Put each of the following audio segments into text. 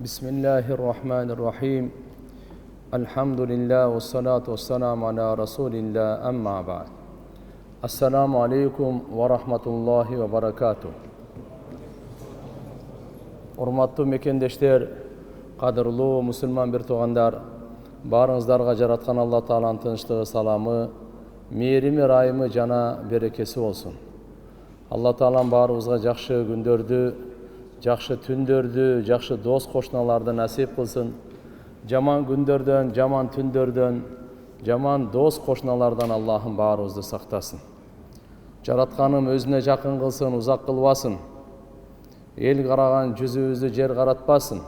Bismillahirrahmanirrahim. Elhamdülillah ve salatu ve selamu ala Resulillah amma ba'd. Assalamu alaikum ve rahmatullahi ve barakatuh. Урматтуу мекендештер, кадырлуу мусулман бир туугандар, баарыңыздарга жараткан Алла Тааланын тынчтыгы, саламы, мээрими, ырайымы жана берекеси болсун. Алла Таалам баарыбызга жакшы күндөрдү, жакшы түндөрдү, жакшы дос кошуналарды насип кылсын. Жаман күндөрдөн, жаман түндөрдөн, жаман дос кошуналардан Аллахым баарыбызды сактасын. Жаратканым өзүнө жакын кылсын, узак кылбасын. Эл караган жүзүбүздү жер каратпасын.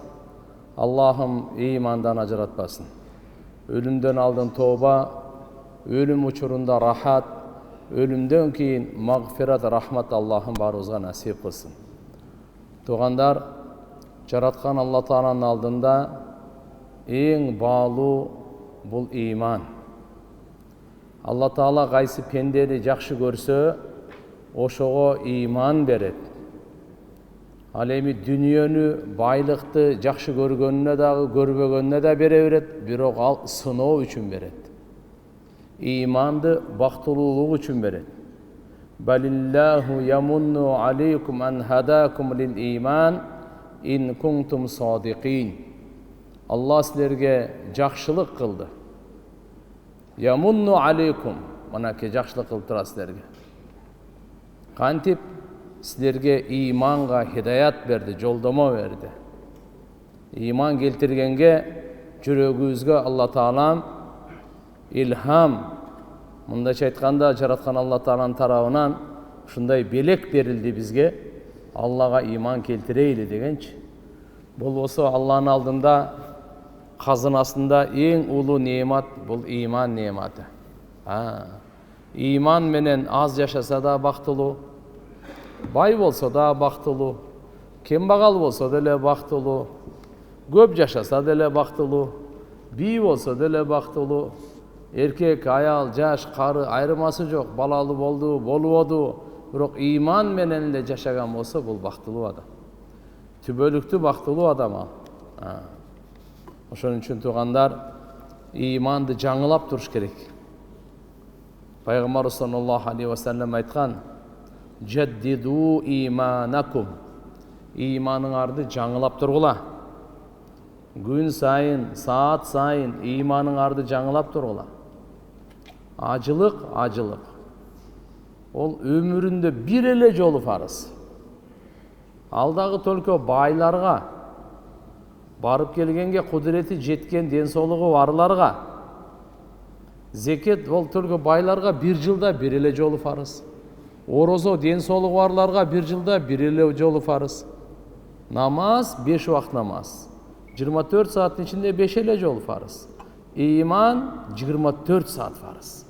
Аллахым ыймандан ажыратпасын. Өлүмдөн алдын тооба, өлүм учурунда рахат, өлүмдөн кийин магфират, рахмат Аллахым баарыбызга насип кылсын. Туугандар, жараткан Алла Тааланын алдында эң баалуу бул ыйман. Алла Таала кайсы пендени жакшы көрсө, ошого ыйман берет. Ал эми дүниөнү, байлыкты жакшы көргөнүнө дагы, көрбөгөнүнө да бере берет, бирок ал сыноо үчүн берет. Ыйманды бактылуулук үчүн берет. Балиллаху ямунну алейкум ан хадакум лил ыйман ин кунтум садикин. Алла силерге жакшылык кылды. Ямунну алейкум, манаке жакшылык кылып турат силерге. Кантип? Силерге ыйманга хидаят берди, жолдомо берди. Ыйман келтиргенге жүрөгүбүзгө Алла Таалам илхам, мындайча айтканда, жараткан Алла Тааланын тарабынан ушундай белек берилди бизге, Аллага ыйман келтирейли дегенчи. Болбосо Алланын алдында казынасында эң улуу неемат бул ыйман неематы. Ыйман менен аз жашаса да бактылуу, бай болсо да бактылуу, кембагал болсо деле бактылуу, көп жашаса деле бактылуу, бий болсо деле бактылуу, эркек, аял, жаш, кары айырмасы жок, балалуу болду, болбоду, бирок ыйман менен эле жашаган болсо бул бактылуу адам. Түбөлүктүү бактылуу адам ал. Ошон үчүн туугандар, ыйманды жаңылап туруш керек. Пайгамбар саллаллаху алейхи ва саллям айткан: "Жаддиду иманакум." Ыйманыңарды жаңылап тургула. Күн сайын, саат сайын ыйманыңарды жаңылап тургула. Ажылык. Ол өмүрүндө бир эле жолу фарыз. Ал дагы только байларга, барып келгенге кудурети жеткен, ден соолугу барларга. Зекет ол только байларга бир жылда бир эле жолу фарыз. Орозо ден соолугу барларга бир жылда бир эле жолу фарыз. Намаз 5 убакыт намаз. 24 сааттын ичинде 5 эле жолу фарыз. Ыйман 24 саат фарыз.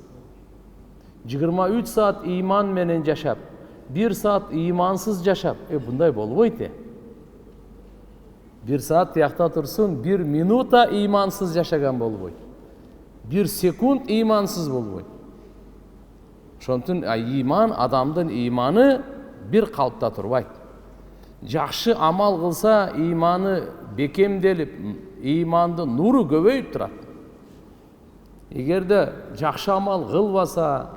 23 саат ыйман менен жашап, 1 саат ыймансыз жашап, мындай болбойт. 1 саат тиякта турсун, 1 минута ыймансыз жашаган болбойт. 1 секунд ыймансыз болбойт. Ошонтун ыйман, адамдын ыйманы бир калпта турбайт. Жакшы амал кылса, ыйманы бекемделип, ыймандын нуру көбөйүп турат. Эгерде жакшы амал кылбаса,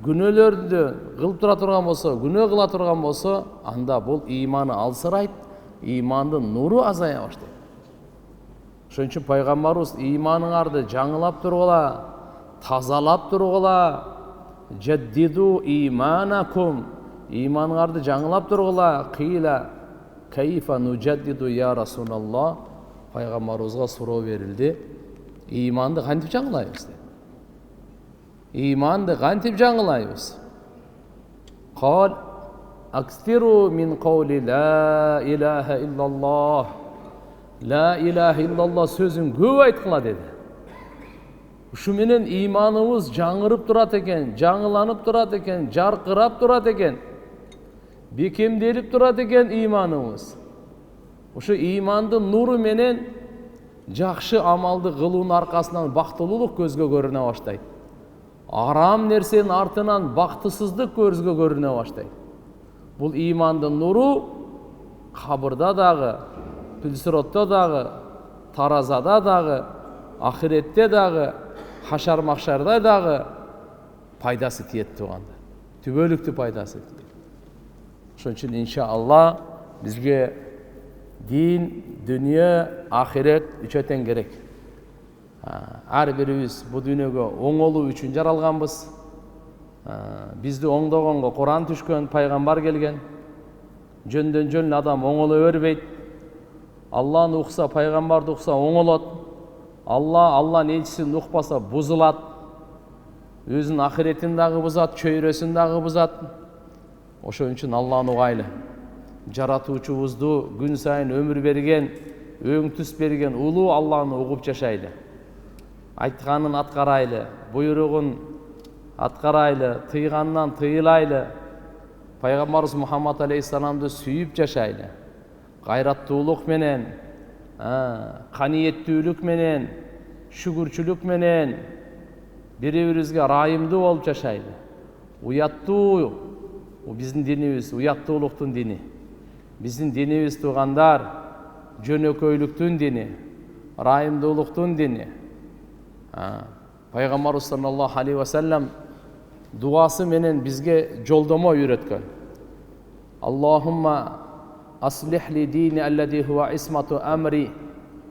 күнөөлөрдү кылып тура турган болсо, күнөө кыла турган болсо, анда бул ыйманы алсырайт, ыймандын нуру азая баштайт. Ошон үчүн пайгамбарыбыз ыйманыңарды жаңылап тургула, тазалап тургула, жаддиду иманакум, ыйманыңарды жаңылап тургула. Кыйла кайфа нуджаддиду я Расулаллах, пайгамбарыбызга суроо берилди. Ыйманды кантип жаңылайбыз деп. Ыйманды кантип жаңылайбыз? Кал акстиру мин каули ла илаха иллаллах. Ла илаха иллаллах сөзүн көп айткыла деди. Ушу менен ыйманыбыз жаңырып турат экен, жаңыланып турат экен, жаркырап турат экен, бекемделип турат экен ыйманыбыз. Ушу ыймандын нуру менен жакшы амалды кылуунун аркасынан бактылуулук көзгө көрүнө баштайт. Арам нерсенин артынан бактысыздык көзгө көрүнө баштайт. Бул ыймандын нуру кабырда дагы, пилсиротто дагы, таразада дагы, ахиретте дагы, хашар махшарда дагы пайдасы тиет туганда. Түбөлүктүү пайдасы тиет. Ошон үчүн иншалла бизге дин, дүние, ахирет үчөө тең керек. Ар бирибиз бул дүйнөгө оңолуу үчүн жаралганбыз. Бизди оңдогонго Куран түшкөн, пайгамбар келген. Жөндөн жөн адам оңоло бербейт. Алланы укса, пайгамбарды укса оңолот. Алланын элчисин укпаса бузулат. Өзүнүн ахиретин дагы бузат, чөйрөсүн дагы бузат. Ошон үчүн Алланы угайлы. Жаратуучубузду күн сайын өмүр берген, өң түс берген улуу Алланы угуп жашайлы. Айтканын аткарайлы, буйругун аткарайлы, тыйганынан тыйылайлы. Пайгамбарыбыз Мухаммад алейхиссаламды сүйүп жашайлы. Кайраттуулук менен, каниеттүүлүк менен, шүгүрчүлүк менен бири-бирибизге ырайымдуу болуп жашайлы. Уяттуу, биздин динибиз уяттуулуктун дини. Биздин динибиз туугандар жөнөкөйлүктүн дини, ырайымдуулуктун дини. Пайгамбарыбыз саллаллаху алейхи ва саллям дуасы менен бизге жолдомо үйрөткөн. Аллахумма аслих ли дини аллади хуа исмату амри.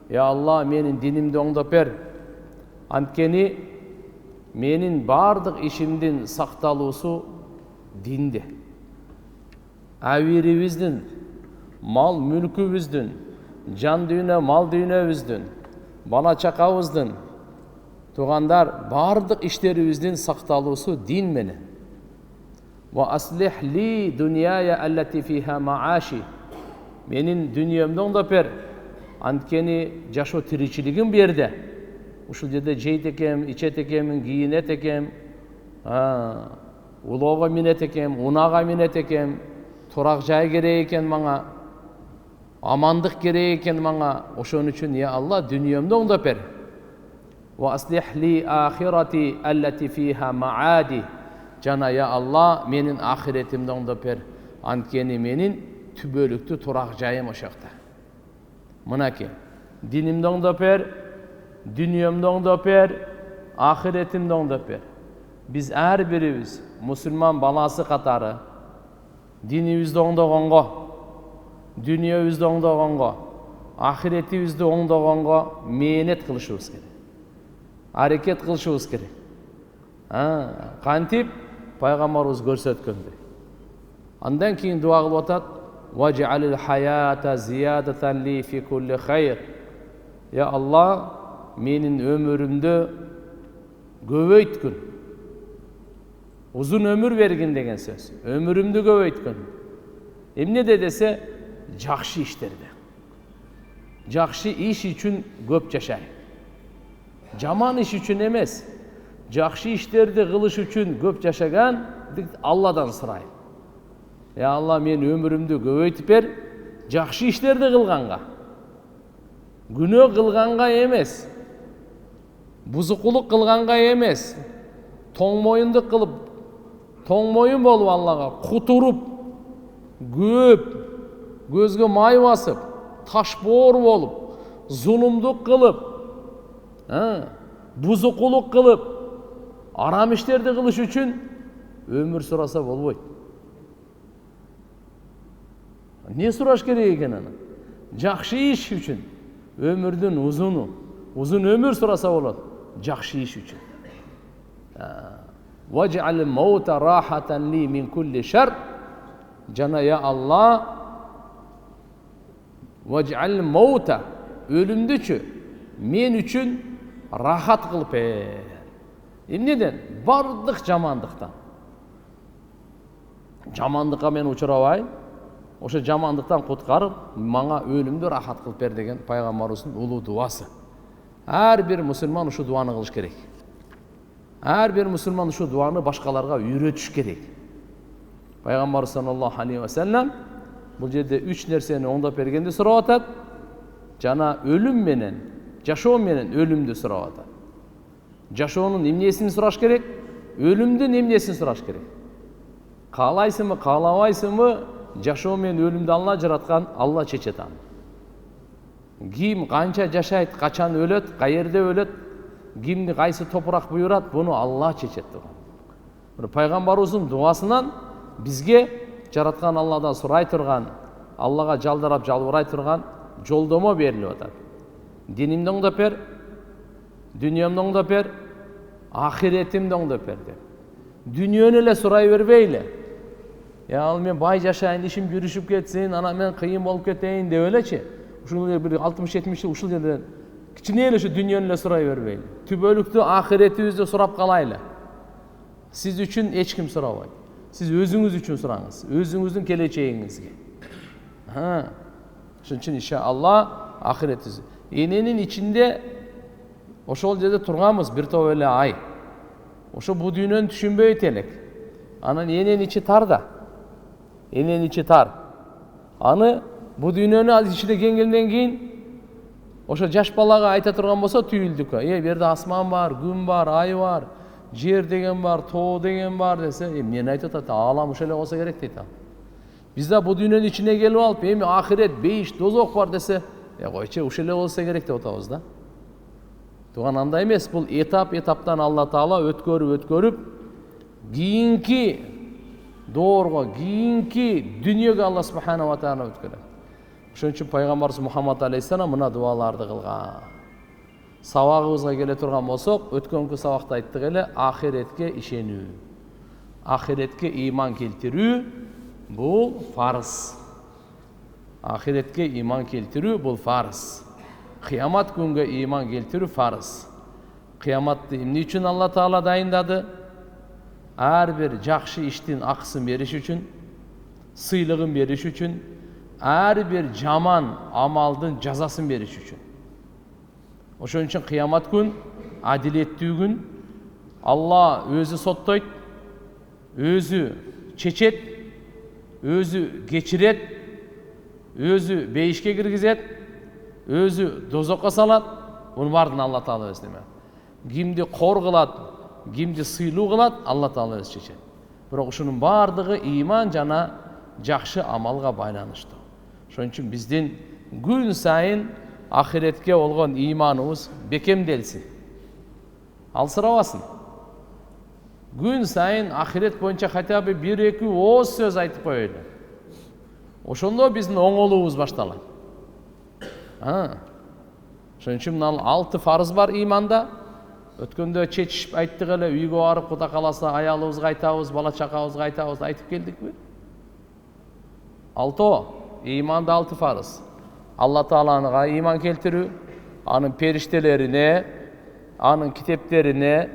Я Алла, менин динимди оңдоп бер. Анткени менин бардык ишимдин сакталуусу динде. Абирибиздин, мал мүлкүбүздүн, жан дүйнө, мал дүйнөбүздүн, бала чакабыздын, туугандар, бардык иштерибиздин сакталуусу дин менен. Ва аслих ли дуньяя аллати фиха мааши. Менин дүниемди оңдоп бер. Анткени жашоо тиричилигим бу жерде. Ушул жерде жейт экем, ичет экем, кийинет экем, улоого минет экем, унаага минет экем, турак жай керек экен мага, амандык керек экен мага. Ошон үчүн я Алла, дүниемди оңдоп бер. Ва аслих ли ахирати аллати фиха маади. Жана я Алла, менин ахиретимди оңдоп бер. Анткени менин түбөлүктүү турак жайым ошокта. Мынакей, динимди оңдоп бер, дүниемди оңдоп бер, ахиретимди оңдоп бер. Биз ар бирибиз мусулман баласы катары динибизди оңдогонго, дүниебизди оңдогонго, ахиретибизди оңдогонго мээнет кылышыбыз керек. Аракет кылышыбыз керек. Кантип пайгамбарыбыз көрсөткөндөй. Андан кийин дуа кылып атат: "Вадж'алил хаята зиядатан ли фи кулли хайр". Я Алла, менин өмүрүмдү көбөйткүн. Узун өмүр бергин деген сөз. Өмүрүмдү көбөйткүн. Эмнеде десе, жакшы иштерде. Жакшы иш үчүн көп жашай. Жаман иш үчүн эмес. Жакшы иштерди кылыш үчүн көп жашаган Алладан сурайм. Я Алла, мен өмүрүмдү көбөйтүп бер, жакшы иштерди кылганга. Күнөө кылганга эмес. Бузукулук кылганга эмес. Тоң моюндук кылып, тоң моюн болуп Аллага кутуруп, көп, көзгө май басып, ташбоор болуп, зулумдук кылып, бузукулук кылып, арам иштерди кылыш үчүн өмүр сураса болбойт. Не сураш керек экен аны? Жакшы иш үчүн өмүрдүн узун өмүр сураса болот. Жакшы иш үчүн. Вадж'ал маута рахатан ли мин кулли шар. Жана я Алла, вадж'ал маута, өлүмдүчү мен үчүн рахат кылып бер. Эмнеден? Бардык жамандыктан. Жамандыкка мен учурабайын. Ошо жамандыктан куткарып, мага өлүмдү рахат кылып бер деген пайгамбарыбыздын улуу дуасы. Ар бир мусулман ушу дуаны кылыш керек. Ар бир мусулман ушу дуаны башкаларга үйрөтүш керек. Пайгамбар саллаллаху алейхи ва саллям бул жерде 3 нерсени оңдоп бергенди сурап атат. Жана өлүм менен, жашоо менен өлүмдү сурап атат. Жашоонун эмнесин сураш керек? Өлүмдүн эмнесин сураш керек? Каалайсыңбы, каалабайсыңбы? Жашоо менен өлүмдү Алла жараткан, Алла чечет аны. Ким канча жашайт, качан өлөт, каерде өлөт, кимди кайсы топурак буйрат, буну Алла чечет. Бир пайгамбарыбыздын дуасынан бизге жараткан Алладан сурай турган, Аллага жалдарап жалбырай турган жолдомо берилип атат. Динимди оңдоп бер, дүйнөмдү оңдоп бер, ахиретимди оңдоп бер деп. Дүйнөнү эле сурай бербейли. Ал мен бай жашайын, ишим жүрүшүп кетсин, анан мен кыйын болуп кетейин деп элечи. Ушул бир 60-70 жыл ушул жерде кичине эле ушу дүйнөнү эле сурай бербейли. Түбөлүктүү ахиретибизди сурап калайлы. Сиз үчүн эч ким сурабайт. Сиз өзүңүз үчүн сураңыз, өзүңүздүн келечегиңизге. Ошон үчүн иншалла ахиретибиз. Эненин ичинде ошол жерде турганбыз бир топ эле ай. Ошо бу дүйнөнү түшүнбөйт элек. Анан эненин ичи тар да. Эненин ичи тар. Аны бу дүйнөнү ал ичине кеңгенден кийин ошо жаш балага айта турган болсо түйүлдүк. Бу жерде асман бар, күн бар, ай бар, жер деген бар, тоо деген бар десе, эмнени айтып атат? Аалам ошол эле болсо керек дейт ал. Биз да бу дүйнөнүн ичине келип алып, эми ахирет, бейиш, дозок бар десе, койчу ошол эле болсо керек деп атабыз да. Туган андай эмес, бул этаптан Алла Таала өткөрүп, кийинки доорго, кийинки дүйнөгө Алла Субханаху ва Тааала өткөрөт. Ошон үчүн пайгамбарыбыз Мухаммад алейхиссалам мына дуаларды кылган. Сабагыбызга келе турган болсок, өткөнкү сабакта айттык эле, ахиретке ишенүү, ахиретке ыйман келтирүү бул фарыз. Ахиретке ыйман келтирүү бул фарыз. Кыямат күнгө ыйман келтирүү фарыз. Кыяматты эмне үчүн Алла Таала дайындады? Ар бир жакшы иштин акысын бериш үчүн, сыйлыгын бериш үчүн, ар бир жаман амалдын жазасын бериш үчүн. Ошон үчүн кыямат күн адилеттүү күн. Алла өзү соттойт, өзү чечет, өзү кечирет, өзү бейишке киргизет, өзү дозокко салат. Мунун баардыгын Алла Таала өзү неме. Кимди кор кылат, кимди сыйлуу кылат, Алла Таала өзү чечет. Бирок ушунун баардыгы ыйман жана жакшы амалга байланыштуу. Ошон үчүн биздин күн сайын ахиретке болгон ыйманыбыз бекемделсин. Алсырабасын. Күн сайын ахирет боюнча хотя бы 1-2 ооз сөз айтып коелу. Ошондо биздин оңолуубуз башталат. Ошон үчүн мына 6 фарыз бар ыйманда. Өткөндө чечишип айттык эле, үйгө барып Кудай кааласа аялыбызга айтабыз, бала чакабызга айтабыз, айтып келдикпи? 6 ыйманда 6 фарыз. Алла Таалага ыйман келтирүү, анын периштелерине, анын китептерине,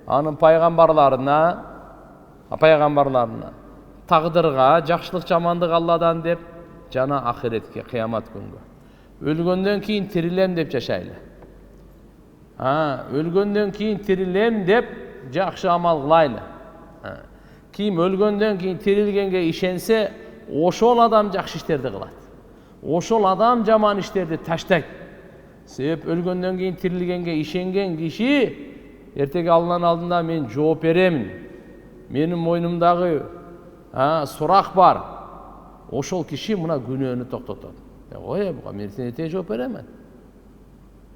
анын пайгамбарларына, тагдырга, жакшылык жамандык Алладан деп, жана ахиретке, кыямат күнгө. Өлгөндөн кийин тирилем деп жашайлы. Өлгөндөн кийин тирилем деп жакшы амал кылайлы. Ким өлгөндөн кийин тирилгенге ишенсе, ошол адам жакшы иштерди кылат. Ошол адам жаман иштерди таштайт. Себеп өлгөндөн кийин тирилгенге ишенген киши эртеги Алланын алдында мен жооп беремин. Менин мойнумдагы сурак бар. Ошол киши мына күнөөнү токтотот. Буга мен эртең жооп беремин.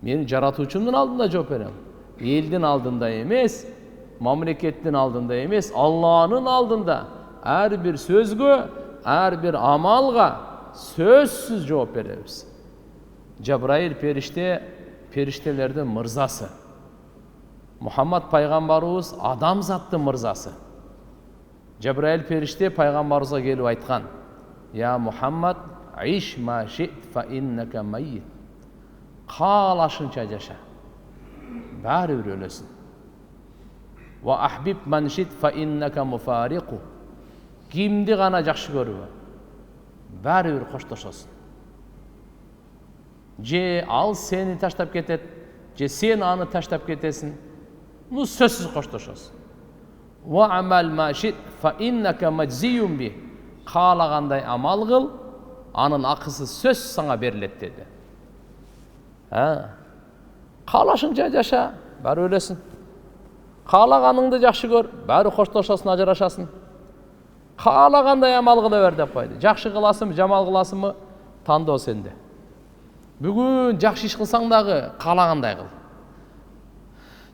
Мен жаратуучумдун алдында жооп берем. Элдин алдында эмес, мамлекеттин алдында эмес, Алланын алдында ар бир сөзгө, ар бир амалга сөзсүз жооп беребиз. Жабраил периштелердин мырзасы. Мухаммад пайгамбарыбыз адамзаттын мырзасы. Жабраил периште пайгамбарыбызга келип айткан: "Я Мухаммад, иш ма шит фа иннака майит." Каалашынча жаша. Баары бир өлөсүң. Ва ахбиб ман шит фа иннака муфарику. Кимди гана жакшы көрбө. Баары бир коштошосуң. Же ал сени таштап кетет, же сен аны таштап кетесиң. Ну сөзсүз коштошосуң. Ва амал ма шит фа иннака маджзиюн би. Каалагандай амал кыл, анын акысы сөз сага берилет деди. Каалашынча жаша, баары өлөсүң. Каалаганыңды жакшы көр, баары коштошосуң, ажырашасың. Каалагандай амал кыла бер деп койду. Жакшы кыласың, жамал кыласыңбы, тандоо сенде. Бүгін жақсы иш қылсаң дағы қалағандай қыл.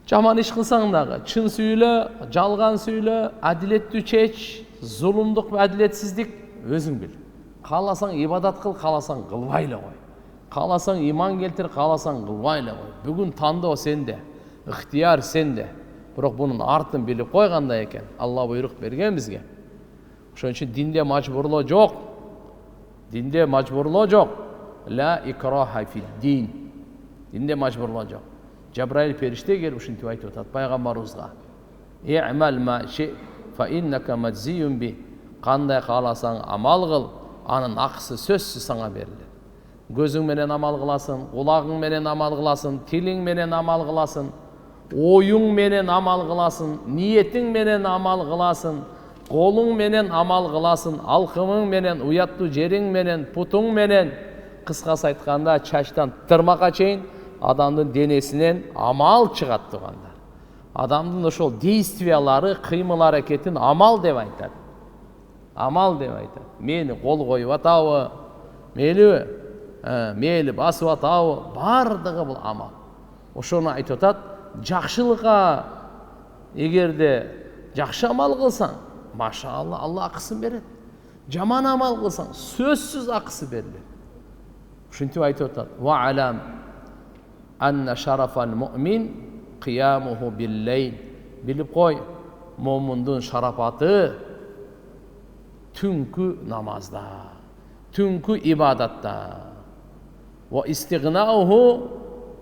Жаман иш қылсаң дағы чын сөйле, жалған сөйле, әділетті шеш, зұлымдық, әділетсіздік өзің біл. Қаласаң ибадат қыл, қаласаң қылбайлы қой. Қаласаң иман келтір, қаласаң қылбайлы қой. Бүгін таңдау сенде, ықтияр сенде. Бірақ бұның артын біліп қойғанда екен. Алла бұйрық берген бізге. Ошон үчүн динде мажбурлоо жоқ. Динде мажбурлоо жоқ. Ла икраха фид-дин. Динде мажбурлоо жоқ. Жабраил периште келип ушинтип айтып атат пайгамбарыбызга. И'мал ма ши фа иннака маджзиюн би. Кандай кааласаң амал кыл, анын акысы сөзсүз саңа берилет. Көзүң менен амал кыласың, кулагың менен амал кыласың, тилиң менен амал кыласың, оюң менен амал кыласың, ниетиң менен амал кыласың, колуң менен амал кыласың, алкымың менен, уяттуу жериң менен, путуң менен, кыскасы айтканда чачтан тырмакка чейин адамдын денесинен амал чыгат тугандар. Адамдын ошол действиялары, кыймыл аракетин амал деп айтат. Амал деп айтат. Мени кол коюп атабы, мейли басып атабы, бардыгы бул амал. Ошону айтып атат, жакшылыкка эгерде жакшы амал кылсаң, машалла, Алла акысын берет. Жаман амал кылсаң, сөзсүз акысы берилет. Ушинтип айтып атат. Ва алам анна шарафал муъмин қиямуху биллейл. Билип қой, момундун шарапаты түнкү намазда, түнкү ибадатта. Ва истигнауху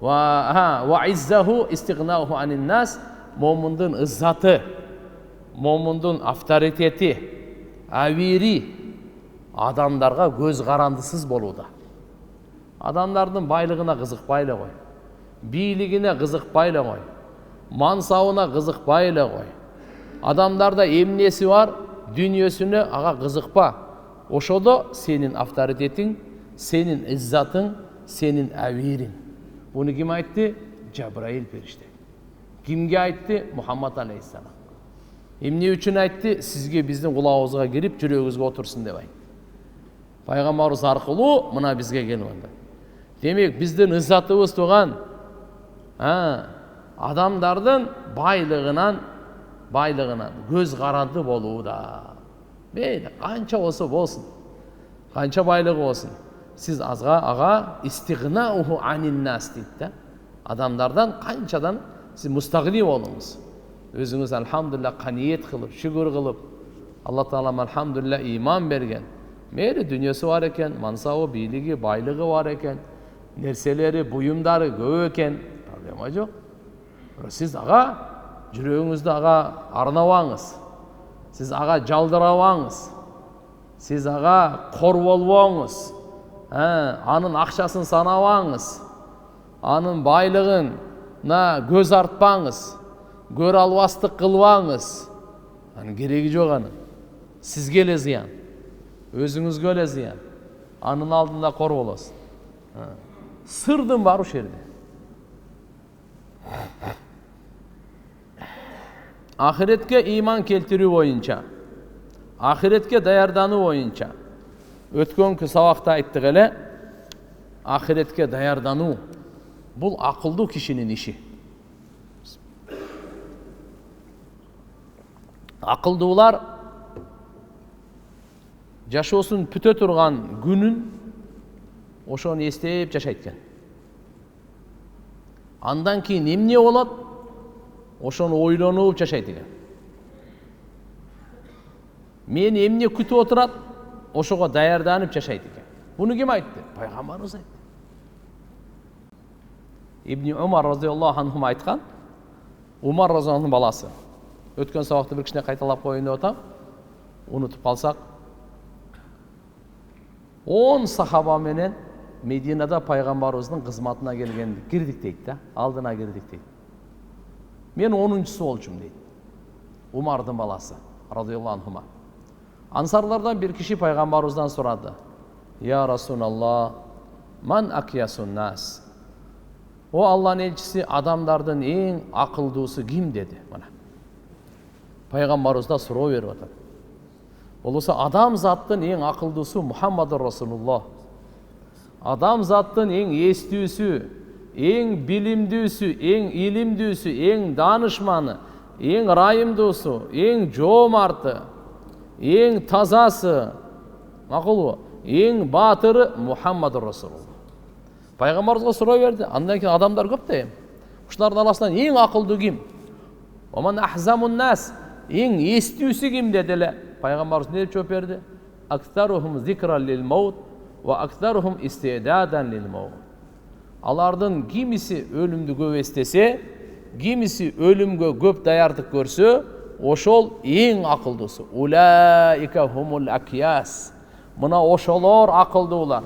ва иззаху истигнауху анин нас. Момундун ыззаты, момундун авторитети, авири адамдарга көз карандысыз болууда. Адамдардын байлыгына кызыкпайлы кой, бийлигине кызыкпайлы кой, мансабына кызыкпайлы кой. Адамдарда эмнеси бар, дүнүйөсүнө ага кызыкпа. Ошодо сенин авторитетиң, сенин иззатың, сенин авириң. Буну ким айтты? Жабраил периште. Кимге айтты? Мухаммад алейхиссалам. Эмне үчүн айтты? Сизге биздин кулагыбызга кирип, жүрөгүбүзгө отурсун деп айтты. Пайгамбарыбыз аркылуу мына бизге келип атат. Демек биздин ыззатыбыз туган адамдардын байлыгынан көз каранды болууда. Мейли канча болсо болсун, канча байлыгы болсун, сиз ага истигнауху анин нас дейт да. Адамдардан канчадан сиз мустагни болуңуз. Өзүңүз алхамдулилlah каниет кылып, шүгүр кылып, Алла Таалам алхамдулилlah иман берген. Мейли дүнүйөсү бар экен, мансабы, бийлиги, байлыгы бар экен, нерселери, буюмдары көп экен, проблема жок. Сиз ага жүрөгүңүздү ага арнабаңыз. Сиз ага жалдырабаңыз. Сиз ага кор болбоңуз. Анын акчасын санабаңыз. Анын байлыгына көз артпаңыз. Көр албастык кылбаңыз. Анын кереги жок анын. Сизге эле зыян. Өзүңүзгө эле зыян. Анын алдында кор болосуз. Сырдын бар ушул жерде. Ахиретке иман келтирүү боюнча, ахиретке даярдануу боюнча өткөнкү сабакта айттык эле, ахиретке даярдануу бул акылдуу кишинин иши. Акылдуулар жашоосун бүтө турган күнүн ошону эстеп жашайт экен. Андан кийин эмне болот? Ошону ойлонуп жашайт экен. Мени эмне күтүп отурат? Ошого даярданып жашайт экен. Буну ким айтты? Пайгамбарыбыз айтты. Ибн Умар разияллаху анху айткан. Умар разияллаху анху баласы. Өткөн сабакта бир кичине кайталап коеюн деп атам. Унутуп калсак. 10 сахаба менен Мединада пайгамбарыбыздын кызматына кирдик дейт да, алдына кирдик дейт. Мен 10-чусу болчумун дейт. Умардын баласы, радиаллаху анхума. Ансарлардан бир киши пайгамбарыбыздан сурады. Я Расулаллах, ман акиясун нас? О Алланын элчиси, адамдардын эң акылдуусу ким деди. Мына. Пайгамбарыбыз да суроо берип атат. Болсо адам заттын эң акылдуусу Мухаммад Расулуллах. Адамзаттын ең естүүсү, ең билимдүүсү, ең илимдүүсү, ең данышманы, ең райымдуусу, ең жоомарты, ең тазасы, макулбу, ең батыры Мухаммад Расулулла. Пайгамбарыбызга сурай берди. Андан кийин адамдар көп да. Ушулардын арасынан ең акылдуу ким? Оман ахзамун нас, ең естүүсү ким деди эле. Пайгамбарыбыз не деп жооп берди? Аксарухум зикран лил маут ва аксарухум истидадан лил маут. Алардын кимиси өлүмдү көп эстесе, кимиси өлүмгө көп даярдык көрсө, ошол эң акылдуусу. Улаика хумул акияс. Мына ошолор акылдуулар.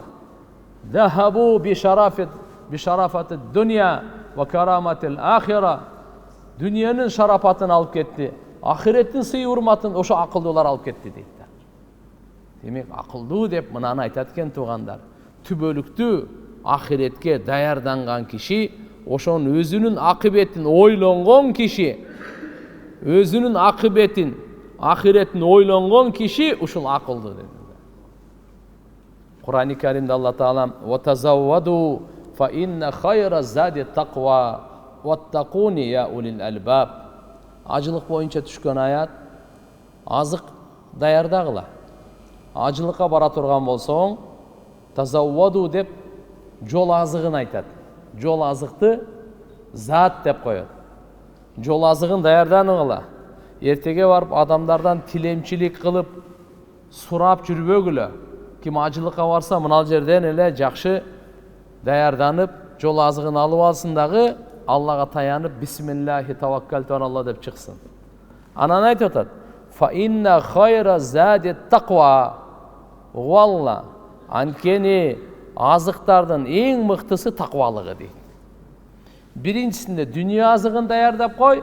Захабу бишарафати дуния ва караматил ахира. Дүниянын шарапатын алып кетти. Ахиреттин сый урматын ошо акылдуулар алып кетти дейт. Демек, акылдуу деп мынаны айтат экен туугандар. Түбөлүктүү ахиретке даярданган киши, ошонун өзүнүн акыбетин ойлонгон киши, өзүнүн акыбетин, ахиретин ойлонгон киши ушул акылдуу dedi. Kur'an-ı Kerim'de Allah Teala وَتَزَوَّدُوا فَإِنَّ خَيْرَ الزَّادِ التَّقْوَى وَاتَّقُونِ يَا أُولِي الْأَلْبَابِ. Acılık boyunca düşkön ayat, azık dayardagıla. Acılıkka bara turgan bolsoň, tazawwadu dep jol azıgын aytat. Jol azıkты zat dep koyot. Jol azıgын dayardanıgıla. Ertege barıp adamlardan tilemçilik kılıp surap жүрбөгүлө. Kim acılıkka varsa mınal жерден эле жакшы даярданып, жол азыгын алып алсын дагы, Allah'a tayanıp Bismillahi tavakkaltu alallah dep çıksın. Anan aytып атат. Fa inna khayra zadi taqwa. Valla ankeni azıktardın en mıhtısı takvalığı deydi. Birincisinde dünya azığını dayardap koy.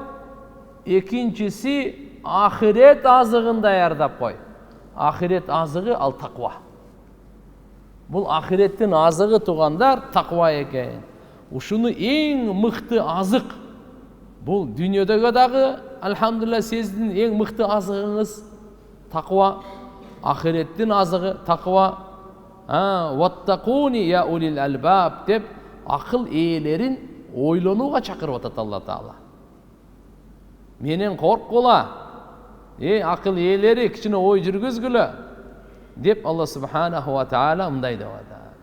İkincisi ahiret azığını dayardap koy. Ahiret azığı al takva. Бұл ахиреттин азығы туғандар тақва екен. Ушуну ең мықты азық. Бұл дүниедегі дағы, альхамдулилля, сіздің ең мықты азығыңыз тақва. Ахиреттин азығы тақва. Ваттақуни я улил албаб деп ақыл иелерин ойлонуға чакырып атат Алла Таала. Менен корккула. Ақыл иелери кичине ой жүргүзгүлө деп Алла Субханаху ва Таала мындай деп атат.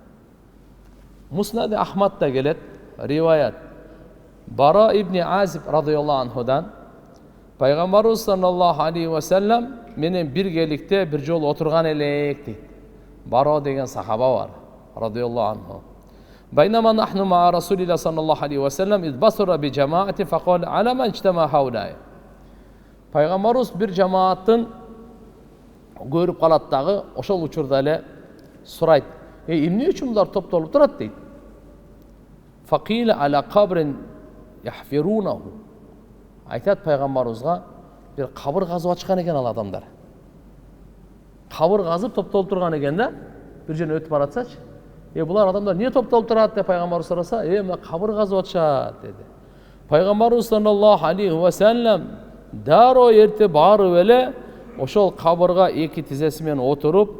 Муснади Ахмадда келет риваят. Бара ибн Азиб радıyallahu anhudan Пайгамбарыбыз саллаллаху алейхи ва саллям менен биргеликте бир жолу отурган элек дейт. Бара деген сахаба бар радıyallahu anhu. Байнама нахну ма Расулилла саллаллаху алейхи ва саллям из басра би жамаати фақал ала ман иджтама хаулай. Пайгамбарыбыз бир жамааттын көрүп калат дагы, ошол учурда эле сурайт. Эмне үчүн булар топтолуп турат дейт. Фақила ала кабрин яхфирунаху. Айтат пайгамбарыбызга, бир кабыр казып ачкан экен ал адамдар. Кабыр казып топтолуп турган экен да, бир жерден өтүп баратсачы. Булар адамдар эмне топтолуп турат деп пайгамбарыбыз сураса, мына кабыр казып атышат деди. Пайгамбарыбыз саллаллаху алейхи ва саллям дароо эрте барып эле ошол кабырга эки тизеси менен отуруп,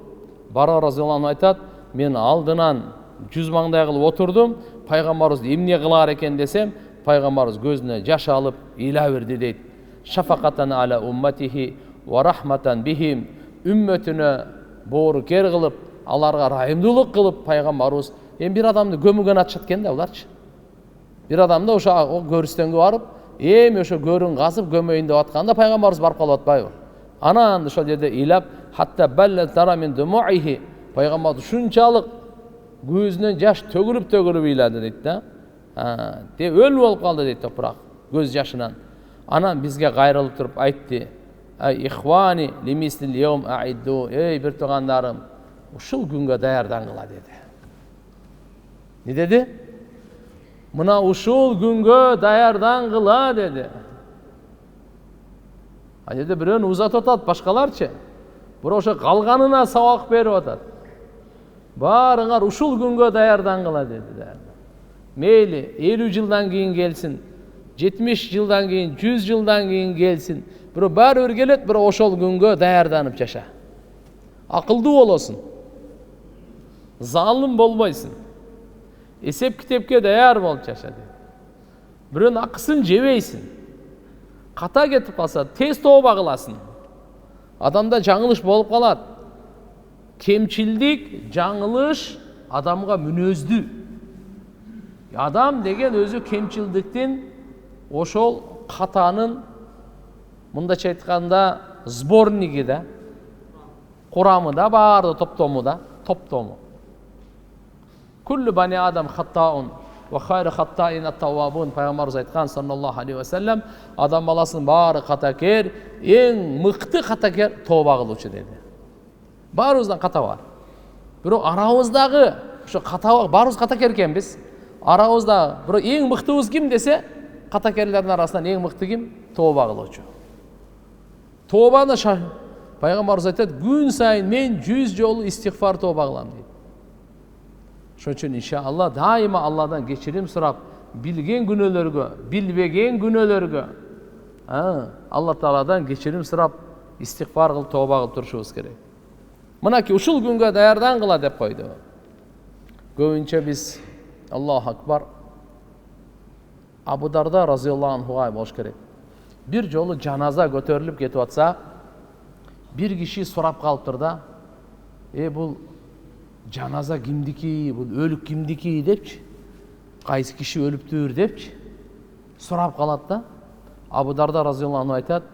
Бара разıyallahu anh айтат, мен алдынан жүз маңдай кылып отурдум, пайгамбарыбыз эмне кылар экен десем, пайгамбарыбыз көзүнө жаш алып ыйла берди дейт. Шафакатан ала умматихи ва рахматан бихим. Үммөтүнө боорукер кылып, аларга райымдуулук кылып пайгамбарыбыз бир адамды көмүгөн атышат экен да буларчы. Бир адамды ошо көрүстөнгө барып, ошо көрүн казып көмөйүн деп атканда пайгамбарыбыз барып калып атпайбы? Анан ошол жерде ыйлап, хатта балла тара мин думуихи. Пайгамбар шунчалык көзүнөн жаш төгүлүп ыйлады дейт да. Деп өлүп болуп калды дейт топурак көз жашынан. Анан бизге кайрылып туруп айтты: "Ихвани лимислил йом аидду". Бир туугандарым, ушул күнгө даярдангыла деди. Не деди? Мына ушул күнгө даярдангыла деди. Айда бирөөнү узатып атат, башкаларчы. Бирок ошо калганына сабак берип атат. Барыңар ушул күнгө даярдангыла деди. Мейли 50 жылдан кийин келсин, 70 жылдан кийин, 100 жылдан кийин келсин. Бирок баары бир келет, бирок ошол күнгө даярданып жаша. Акылдуу болосуң. Залым болбойсуң. Есеп кітепке даяр болып жаша дейді. Біреудің ақысын жебейсің. Қата кетіп қалса, тез тауба қыласың. Адамда жаңылыш болып қалады. Кемшілдік, жаңылыш адамға мүнөздүү. Адам деген өзі кемшілдіктен ошол қатанын, мындайча айтканда, сборниги да, құрамы да бар, топтому. Күллі бани адам хаттаун, ва хайры хаттаин ат-тауабун, пайғамбарымыз айтқан саллаллаху алейхи ва саллям, адам баласының бары қатакер, ең мықты қатакер тауба қылушы деді. Барымыздан қата бар. Бирок арабыздағы қата барыбыз қатакер екенбіз. Арабыздағы бирок ең мықтыбыз ким десе, қатакерлердің арасынан ең мықты ким? Тауба қылушы. Таубаны пайғамбарымыз айтады, күн сайын мен 100 жолы истигфар тауба қыламын дейді. Шон үчүн иншалла дайыма Алладан кечирим сурап, билген күнөөлөргө, билбеген күнөөлөргө Алла Тааладан кечирим сурап, истигфар кылып, тооба кылып турушубуз керек. Мынакей ушул күнгө даярдангыла деп койду. Көбүнчө биз Аллаху акбар Абу Дарда разияллаху анхуга болуш керек. Бир жолу жаназа көтөрүлүп кетип атса, бир киши сурап калыптыр да, бул жаназа кимдики, бул өлүк кимдики депчи, кайсы киши өлүптүр депчи сурап калат да. Абу Дарда разияллаху анху айтат,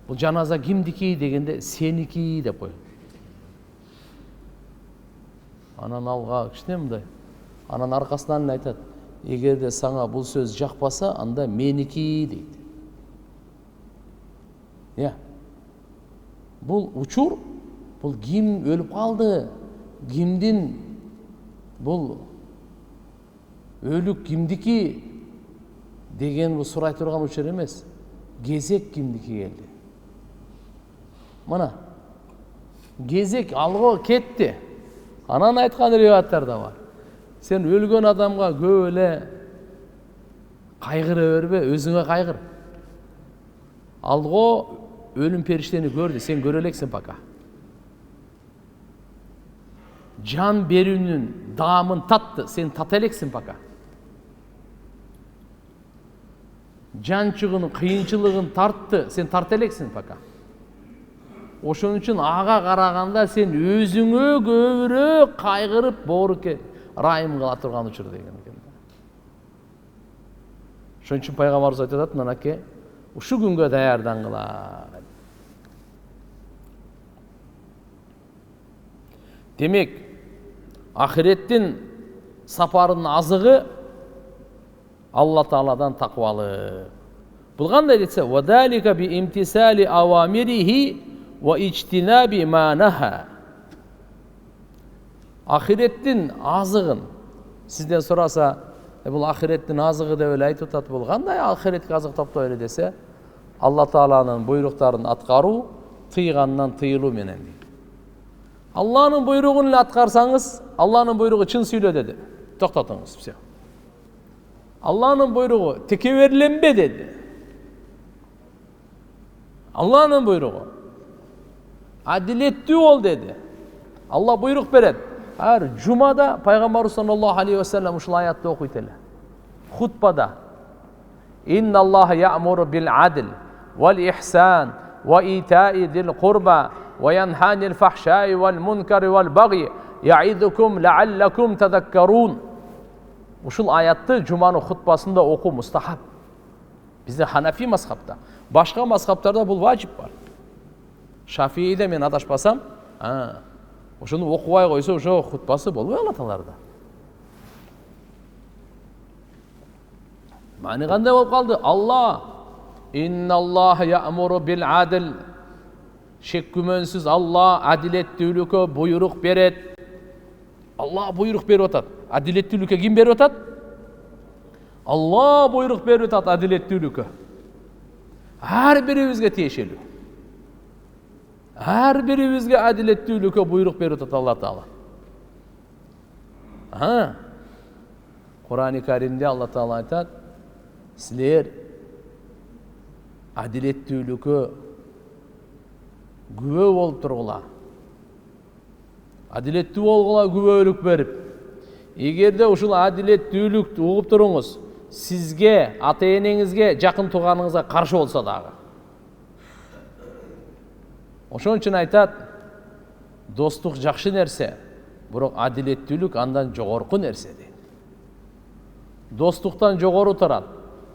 бул жаназа кимдики дегенде сеники деп коет. Анан алга кичине мындай. Анан аркасынан айтат, эгерде саңа бул сөз жакпаса, анда меники дейт. Бул учур, бул ким өлүп калды, кимдин бул өлүк кимдики деген бул сурай турган учур эмес. Кезек кимдики келди. Мына кезек алга кетти. Анан айткан риваяттар да бар. Сен өлгөн адамга көп эле кайгыра бербе, өзүңө кайгыр. Алго өлүм периштени көрдү, сен көрө элексиң пока. Жан берүүнүн даамын татты, сен тата элексиң пока. Жан чыгуунун кыйынчылыгын тартты, сен тарта элексиң пока. Ошон үчүн ага караганда сен өзүңө көбүрөөк кайгырып, бооруке райым кыла турган учур деген экен. Ошон үчүн пайгамбарыбыз айтып атат, мынакей ушу күнгө даярдангыла. Демек, ахиреттин сапарынын азыгы Алла Тааладан таквалы. Бул кандай десе, «Вадалика би имтисали авамирихи ва ичтинаби ма наха». Ахиреттин азыгын сизден сураса, бул ахиреттин азыгы деп эле айтып атат, бул кандай ахиретке азык топтой эле десе, Алла Тааланын буйруктарын аткаруу, тыйгандан тыйылуу менен. Алланын буйругун эле аткарсаңыз, Алланын буйругу чын сүйлө деди. Токтотуңуз, все. Алланын буйругу текеберленбе деди. Алланын буйругу адилеттүү бол деди. Алла буйрук берет. Ар жумада пайгамбарыбыз саллаллаху алейхи ва саллям ушул аятты окуйт эле. Хутбада Инналлаха я'муру бил адл вал ихсан ва итаи дил курба ва янханил фахшаи вал мункари вал баги я'идукум ла'аллакум тадаккарун. Ушул аятты жуманын хутбасында окуу мустахаб. Бизде Ханафи мазхабта, башка мазхабтарда бул важип бар. Шафииде мен адашпасам, ошону окубай койсо, ошо хутбасы болбой калат аларда. Мани кандай болуп калды? Алла Инналлаха я'муру бил адл. Шек күмөнсүз Алла адилеттүүлүккө буйрук берет. Алла буйрук берип атат. Адилеттүүлүккө ким берип атат? Алла буйрук берип атат адилеттүүлүккө. Ар бирибизге тиешелүү. Ар бирибизге адилеттүүлүккө буйрук берип атат Алла Таала. Кур'ан-ы Каримде Алла Таала айтат, силер адилеттүүлүккө күбө болуп тургула. Адилеттүү болгула күбөлүк берип, Эгерде ушул адилеттүүлүктү угуп туруңуз, сизге, ата-энеңизге, жакын тууганыңызга каршы болсо дагы. Ошон үчүн айтат, достук жакшы нерсе, бирок адилеттүүлүк андан жогорку нерсе дейт. Достуктан жогору турат,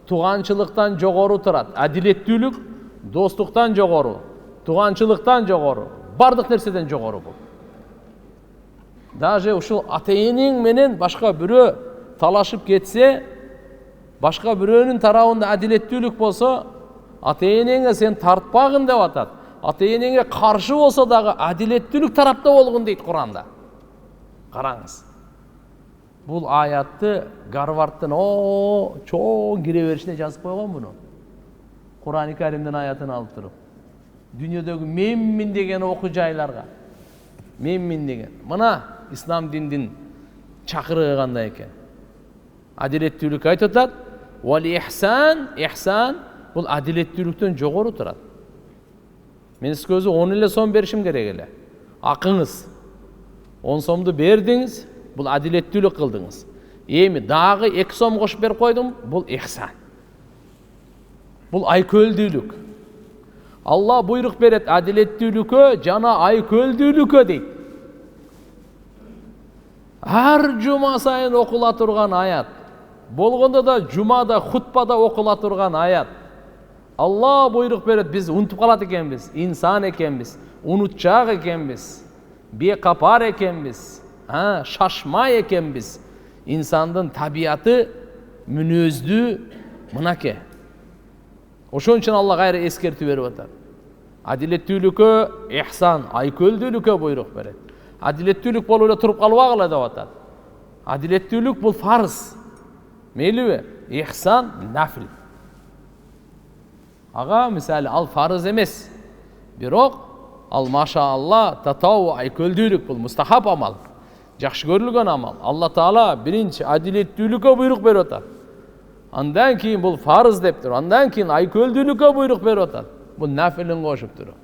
тууганчылыктан жогору турат. Адилеттүүлүк достуктан жогору, тууганчылыктан жогору, бардык нерседен жогору бул. Даже ушул ата-энең менен башка бирөө талашып кетсе, башка бирөөнүн тарабында адилеттүүлүк болсо, ата-энеңе сен тартпагын деп атат. Ата-энеңе каршы болсо дагы адилеттүүлүк тарапта болгун дейт Куранда. Караңыз. Бул аятты Гарвардтын чоң кире жазып койгон буну. Кур'ан-ы Каримдин аятын алып туруп. Дүйнөдөгү менмин деген окуу жайларга. Менмин деген. Мына ислам диндин чакырыгы кандай экен. Адилеттүүлүк айтып атат. Вал ихсан, ихсан бул адилеттүүлүктөн жогору турат. Мен сизге өзү 10 эле сом беришим керек эле. Акыңыз 10 сомду бердиңиз, бул адилеттүүлүк кылдыңыз. Эми дагы 2 сом кошуп берип койдум, бул ихсан. Бул айкөлдүүлүк. Алла буйрук берет адилеттүүлүккө жана айкөлдүүлүккө дейт. Ар жума сайын окула турган аят. Болгондо да жумада, хутбада окула турган аят. Алла буйрук берет, биз унутуп калат экенбиз, инсан экенбиз, унутчак экенбиз, бекапар экенбиз, шашмай экенбиз. Инсандын табияты, мүнөздүү мынаке. Ошон үчүн Алла кайра эскертүү берип атат. Адилеттүүлүккө ихсан, айкөлдүүлүккө буйрук берет. Адилеттүүлүк болуп эле туруп калбагыла деп атат. Адилеттүүлүк бул фарз. Мейлиби? Ихсан нафил. Ага мисалы ал фарыз эмес. Бирок ал машаалла татау айкөлдүүлүк бул мустахаб амал. Жакшы көрүлгөн амал. Алла Таала биринчи адилеттүүлүккө буйрук берип атат. Андан кийин бул фарыз деп туруп, андан кийин айкөлдүүлүккө буйрук берип атат. Бул нафилин кошуп туруп.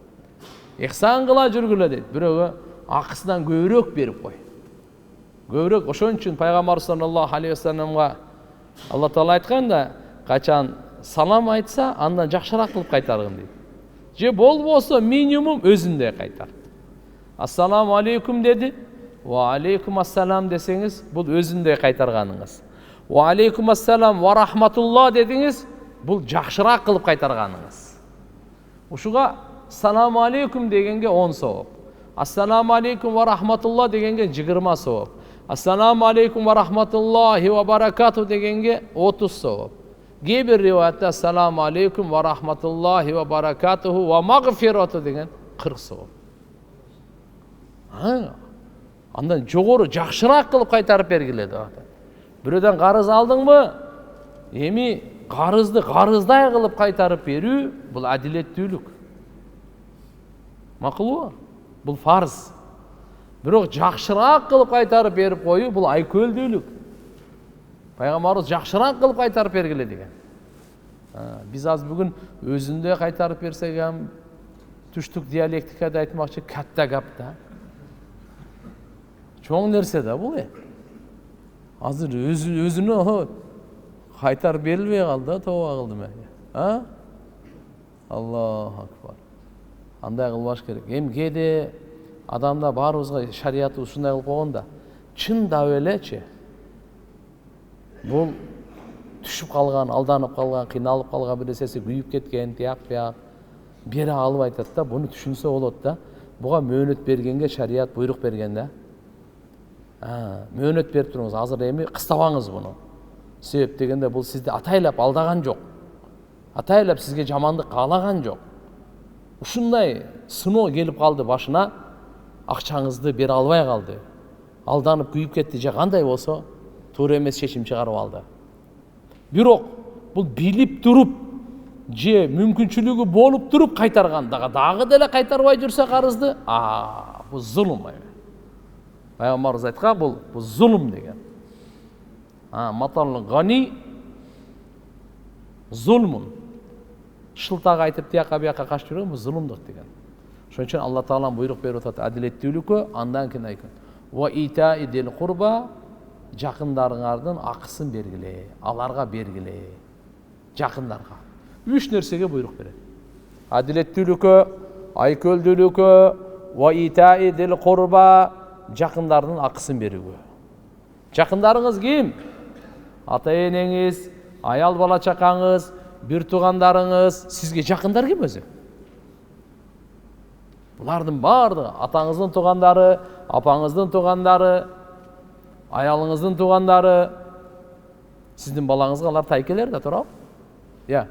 Ихсан кыла жүргүлө дейт. Бирөөгө акысынан көбүрөөк берип кой. Көбүрөөк. Ошон үчүн пайгамбар саллаллаху алейхи вассаламга Алла Таала айтканда, качан салам айтса, андан жакшыраак кылып кайтаргын дейт. Же болбосо минимум өзүндөй кайтар. Ассаламу алейкум деди, ва алейкум ассалам десеңиз, бул өзүндөй кайтарганыңыз. Ва алейкум ассалам ва рахматулла дедиңиз, бул жакшыраак кылып кайтарганыңыз. Ушуга саламу алейкум дегенге 10 сооп. Ассаламу алейкум ва рахматулла дегенге 20 сооп. Ассаламу алейкум ва рахматуллахи ва баракату дегенге 30 сооп. Кейбир риваятта ассаламу алейкум ва рахматуллахи ва баракатуху ва магфирату деген 40 сооп. Андан жогору жакшыраак кылып кайтарып бергиле деп атат. Бирөөдөн карыз алдыңбы? Эми карызды карыздай кылып кайтарып берүү бул адилеттүүлүк. Макулбу? Бул фарз. Бирок жакшыраак кылып кайтарып берип коюу бул айкөлдүүлүк. Пайгамбарыбыз жакшыраак кылып кайтарып бергиле деген. Биз аз бүгүн өзүндөй кайтарып берсек ham түштүк диалектикада айтмакчы катта гап да. Чоң нерсе да бул. Азыр өзүнө кайтарып берилбей калды, тооба кылдым. Аллаху акбар. Андай кылбаш керек. Эми кээде адамда баарыбызга шарият ушундай кылып койгон чындап элечи. Бул түшүп калган, алданып калган, кыйналып калган бир нерсеси күйүп кеткен, тияк бере алып айтат да, буну түшүнсө болот да. Буга мөөнөт бергенге шарият буйрук берген да. Мөөнөт берип туруңуз, азыр эми кыстабаңыз буну. Себеп дегенде бул сизди атайлап алдаган жок. Атайлап сизге жамандык каалаган жок. Ушундай сыноо келип калды башына, акчаңызды бере албай калды. Алданып күйүп кетти же кандай болсо, туура эмес чечим чыгарып алды. Бирок бул билип туруп же мүмкүнчүлүгү болуп туруп кайтарган дагы деле кайтарбай жүрсө карызды, бул зулум. Пайгамбарыбыз айткан бул зулум деген. Матал гани зулмун. Шылтак айтып тияка бияка качып жүргөн бул зулумдук деген. Ошон үчүн Алла Таала буйрук берип атат адилеттүүлүккө, андан кийин айткан. Ва итаидил курба жакындарыңардын акысын бергиле, аларга бергиле, жакындарга. 3 нерсеге буйрук берет. Адилеттүүлүккө, айкөлдүүлүккө, ва итаи дил курба, жакындардын акысын берүүгө. Жакындарыңыз ким? Ата энеңиз, аял бала чакаңыз, бир туугандарыңыз, сизге жакындар ким өзү? Булардын бардыгы атаңыздын туугандары, апаңыздын туугандары, аялыңыздын туугандары, сиздин балаңызга алар тайкелер да туурабы? Я.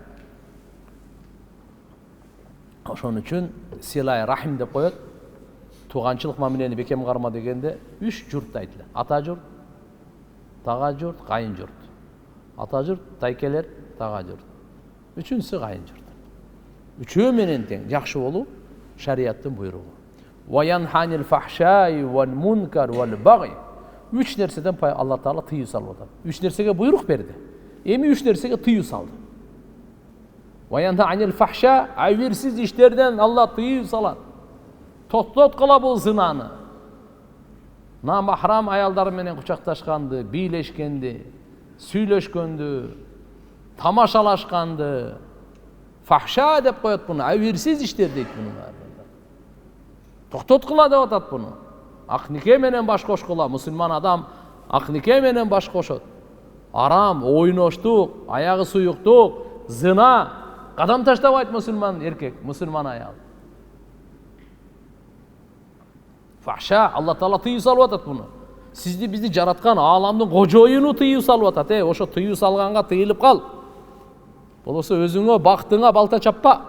Ошон үчүн силай рахим деп коет. Тууганчылык мамилени бекем карма дегенде 3 журт айтылат. Ата журт, тага журт, кайын журт. Ата журт, тайкелер, тага журт. Үчүнчүсү кайын журт. Үчөө менен тең жакшы болуу шариаттын буйругу. Ва янханил фахшай вал мункар вал баги. 3 нерседен Алла Таала тыюу салып атат. 3 нерсеге буйрук берди. Эми 3 нерсеге тыюу салды. Ва янханил фахша, айверсиз иштерден Алла тыюу салат. Токтоткула бул зынаны. Намахрам аялдар менен кучакташканды, бийлешкенди, сүйлөшкөндү, тамашалашканды, фахша деп коет буну, айверсиз иштер дейт буну. Токтоткула деп атат буну. Акнике менен баш кошкула, мусулман адам акнике менен баш кошот. Арам, ойноштук, аягы суюктук, зына, кадам таштабайт мусулман эркек, мусулман аял. Фахша, Алла Таала тыюу салып атат буну. Сизди бизди жараткан ааламдын кожоюну тыюу салып атат. Ошо тыюу салганга тыйылып кал. Болбосо өзүңө, бактыңа балта чаппа.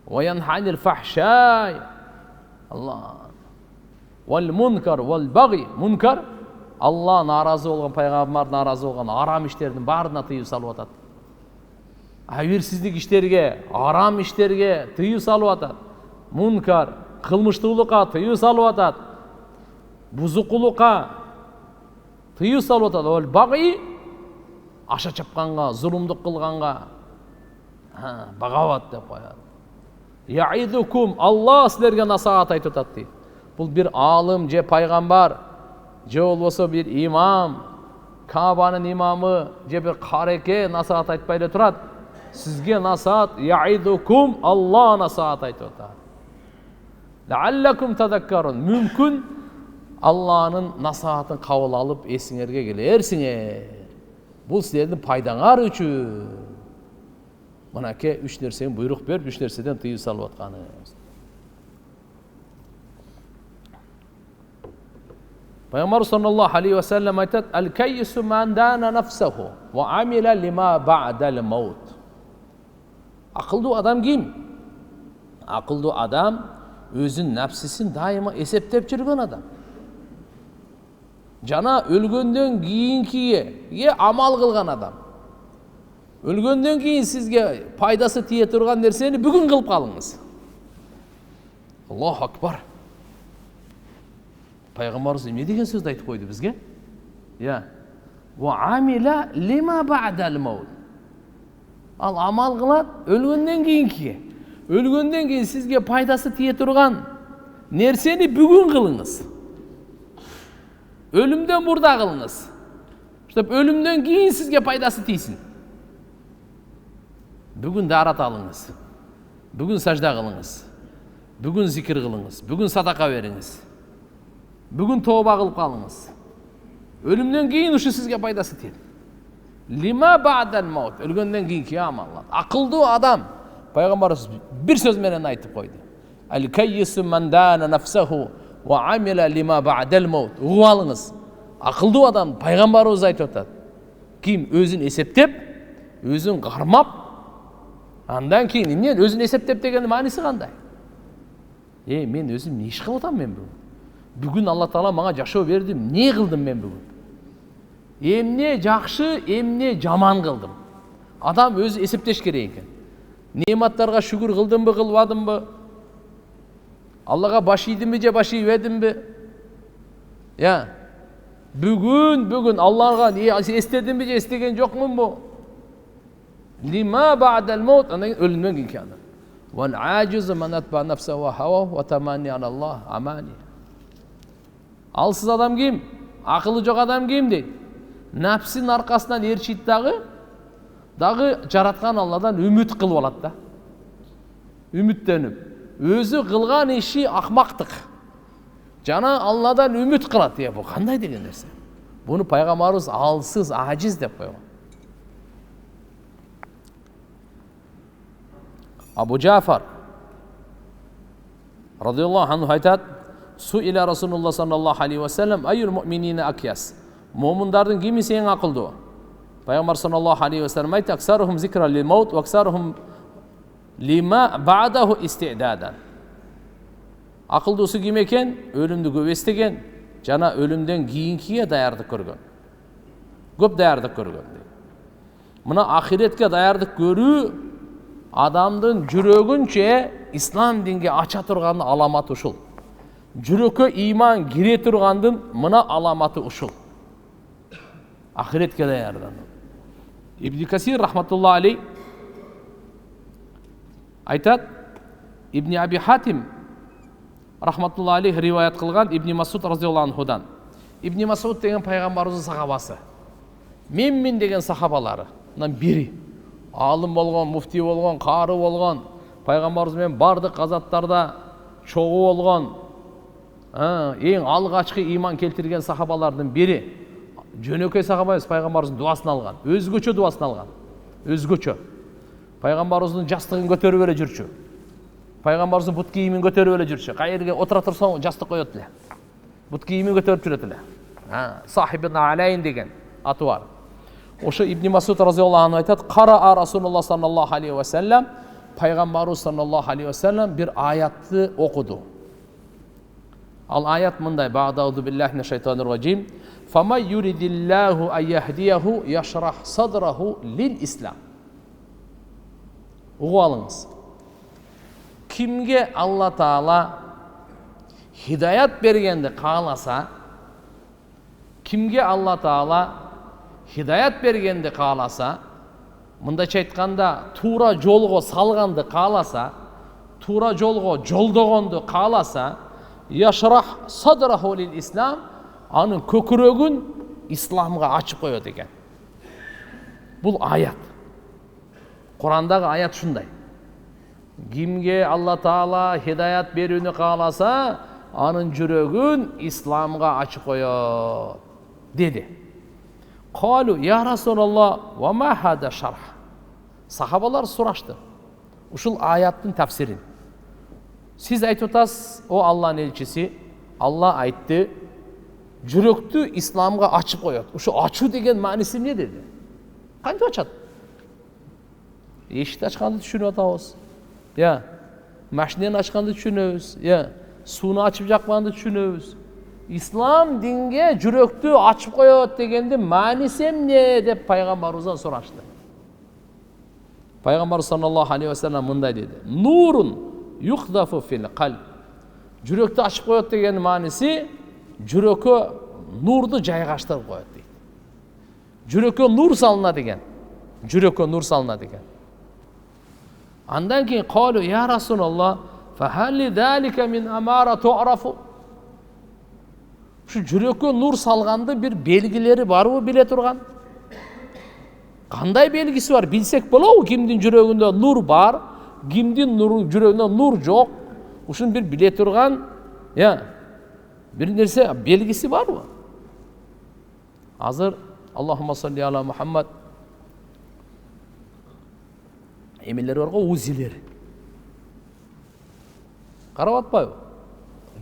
Ваянханил фахшай. Allah. Вал мункар вал баги. Мункар Алла наразы болгон, пайгамбар наразы болгон арам иштердин баарына тыюу салып атат. Айверсиздик иштерге, арам иштерге тыюу салып атат. Мункар кылмыштуулукка тыюу салып атат. Бузукулукка тыюу салып атат. Вал баги аша чапканга, зулумдук кылганга багават деп коет. Яидукум, Алла силерге насаат айтып атат дейт. Бул бир алым же пайгамбар, же болбосо бир имам, Кабанын имамы, же бир кареке насаат айтпай эле турат. Сизге насаат, яидукум, Алла насаат айтып атат. Лааллакум тадаккарун. Мүмкүн Алланын насаатын кабыл алып эсиңерге келерсиңер. Бул силердин пайдаңар үчүн. Мынакей 3 нерсени буйрук берип, 3 нерседен тыюу салып атканы. Пайгамбар саллаллаху алейхи ва саллям айтат: "Ал-кайсу ман дана нафсаху ва амила лима ба'дал маут." Акылдуу адам ким? Акылдуу адам өзүнүн напсисин дайыма эсептеп жүргөн адам. Жана өлгөндөн кийинкиге амал кылган адам. Өлгөндөн кийин сизге пайдасы тие турган нерсени бүгүн кылып калыңыз. Аллаху акбар. Пайгамбарыбыз эмне деген сөздү айтып койду бизге? Я. Ва амила лима ба'дал маут. Ал амал кылат өлгөндөн кийинкиге. Өлгөндөн кийин сизге пайдасы тие турган нерсени бүгүн кылыңыз. Өлүмдөн мурда кылыңыз. Чтоб өлүмдөн кийин сизге пайдасы тийсин. Бүгүн дарат алыңыз. Бүгүн сажда кылыңыз. Бүгүн зикир кылыңыз. Бүгүн садака бериңиз. Бүгүн тооба кылып калыңыз. Өлүмдөн кийин ушу сизге пайдасы тиет. Лима ба'дал маут. Өлгөндөн кийинки амал. Акылдуу адам пайгамбарыбыз бир сөз менен айтып койду. Ал-кайсу ман дана нафсаху ва амила лима ба'дал маут. Угуп алыңыз. Акылдуу адам пайгамбарыбыз айтып атат. Ким өзүн эсептеп, өзүн кармап, андан кийин эмне өзүн эсептеп дегенин мааниси кандай? Мен өзүм эмне иш кылып атам мен бүгүн? Бүгүн Алла Таала мага жашоо берди, эмне кылдым мен бүгүн? Эмне жакшы, эмне жаман кылдым? Адам өзү эсептеш керек экен. Нематтарга шүгүр кылдымбы, кылбадымбы? Аллага баш ийдимби же баш ийбедимби? Я. Бүгүн Аллага эстедимби же эстеген жокмунбу? Лима ба'дал маут, анан өлүмдөн кийинки адам. Вал ажизу ман атба нафсаху ва хава ва таманни ала Аллах амани. Алсыз адам ким? Акылы жок адам ким дейт. Нәпсинин аркасынан ээрчийт дагы жараткан Алладан үмүт кылып алат да. Үмүттөнүп. Өзү кылган иши акмактык. Жана Алладан үмүт кылат. Бу кандай деген нерсе? Буну пайгамбарыбыз алсыз, ажиз деп койгон. Абу Джафар радиаллаху анху айтат: Суиля Расулуллах саллаллаху алейхи ва саллям айюл муъминина акяс. Момундардын кимиси эң акылдуу? Пайгамбар саллаллаху алейхи ва саллям айтты: аксарухум зикра лил маут ва аксарухум лима ба'даху исти'дадан. Акылдуусу ким экен? Өлүмдү көп эстеген жана өлүмдөн кийинкиге даярдык көргөн. Көп даярдык көргөн. Мына ахиретке даярдык көрүү адамдын жүрөгүнчө ислам динге ача турган аламаты ушул. Жүрөккө иман кире тургандын мына аламаты ушул. Ахиретке даярдануу. Ибн Касир рахматуллаху алейх айтат, Ибн Аби Хатим рахматуллаху алейх риваят кылган Ибн Масуд разияллаху анхудан. Ибн Масуд деген пайгамбарыбыздын сахабасы. Мен деген сахабаларынан бири. Алым болгон, муфти болгон, кары болгон, пайгамбарыбыз менен бардык газаттарда чогуу болгон, эң алгачкы иман келтирген сахабалардын бири. Жөнөкөй сахаба эмес, пайгамбарыбыздын дуасын алган, өзгөчө дуасын алган. Өзгөчө. Пайгамбарыбыздын жастыгын көтөрүп эле жүрчү. Пайгамбарыбыздын бут кийимин көтөрүп эле жүрчү. Кайерге отура турсаң жастык коёт эле. Бут кийимин көтөрүп жүрөт эле. Сахибин алейн деген аты бар. Ошо Ибн Масуд разияллаху анху айтат: "Кара Расулуллах саллаллаху алейхи ва саллям, пайгамбарыбыз саллаллаху алейхи ва саллям бир аятты окуду. Ал аят мындай: Ба'даузу биллахи минаш шайтанир ражим. Фама юридиллаху ан яхдияху яшрах садраху лил ислам." Угуп алыңыз. Кимге Алла Таала хидаят бергенди кааласа, кимге Алла Таала хидаят бергенди кааласа, мындайча айтканда туура жолго салганды кааласа, туура жолго жолдогонду кааласа, яшрах садраху лил ислам, анын көкүрөгүн исламга ачып коёт экен. Бул аят. Курандагы аят шундай. Кимге Алла Таала хидаят берүүнү кааласа, анын жүрөгүн исламга ачып коёт деди. Қалу, я Расулаллах, ва ма хада шарх. Сахабалар сурашты. Ушул аяттын тафсирин. Сиз айтып атасыз, о Алланын элчиси, Алла айтты, жүрөктү исламга ачып коёт. Ушу ачуу деген мааниси эмне деди? Кантип ачат? Эшикти ачканды түшүнүп атабыз. Машинени ачканды түшүнөбүз. Сууну ачып жакканды түшүнөбүз. Ислам динге жүрөктү ачып коёт дегенди мааниси эмне деп пайгамбарыбыздан сурашты. Пайгамбар саллаллаху алейхи ва саллям мындай деди: "Нурун юхдафу фил калб." Жүрөктү ачып коёт деген мааниси жүрөккө нурду жайгаштырып коёт дейт. Жүрөккө нур салына деген. Жүрөккө нур салына деген. Андан кийин калу, я Расулаллах, фа халли залика мин амара ту'рафу. Şu жүрөккө нур салганды бир белгилери барбы биле турган? Кандай белгиси бар? Билсек болобу кимдин жүрөгүндө нур бар, кимдин жүрөгүндө нур жок? Ушун бир биле турган, бир нерсе белгиси барбы? Азыр Аллахумма салли ала Мухаммад эмелер бар го, узилер. Карап атпайбы?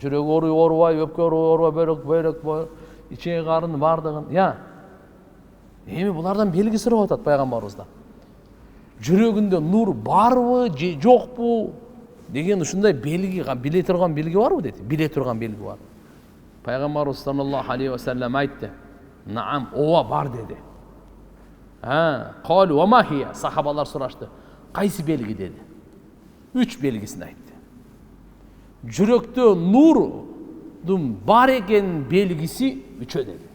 Жүрөк оорубай, өпкө оорубай, бөйрөк, ичеги карын бардыгын. Эми булардан белги сурап атат пайгамбарыбыздан. Жүрөгүндө нур барбы, же жокпу деген ушундай белги, биле турган белги барбы деди. Биле турган белги бар. Пайгамбарыбыз саллаллаху алейхи ва саллям айтты: "Наам, ооба бар" деди. Калу ва ма хия? Сахабалар сурашты. Кайсы белги деди. 3 белгисин айтты. Жүрөктө нурдун бар экен белгиси 3 деди.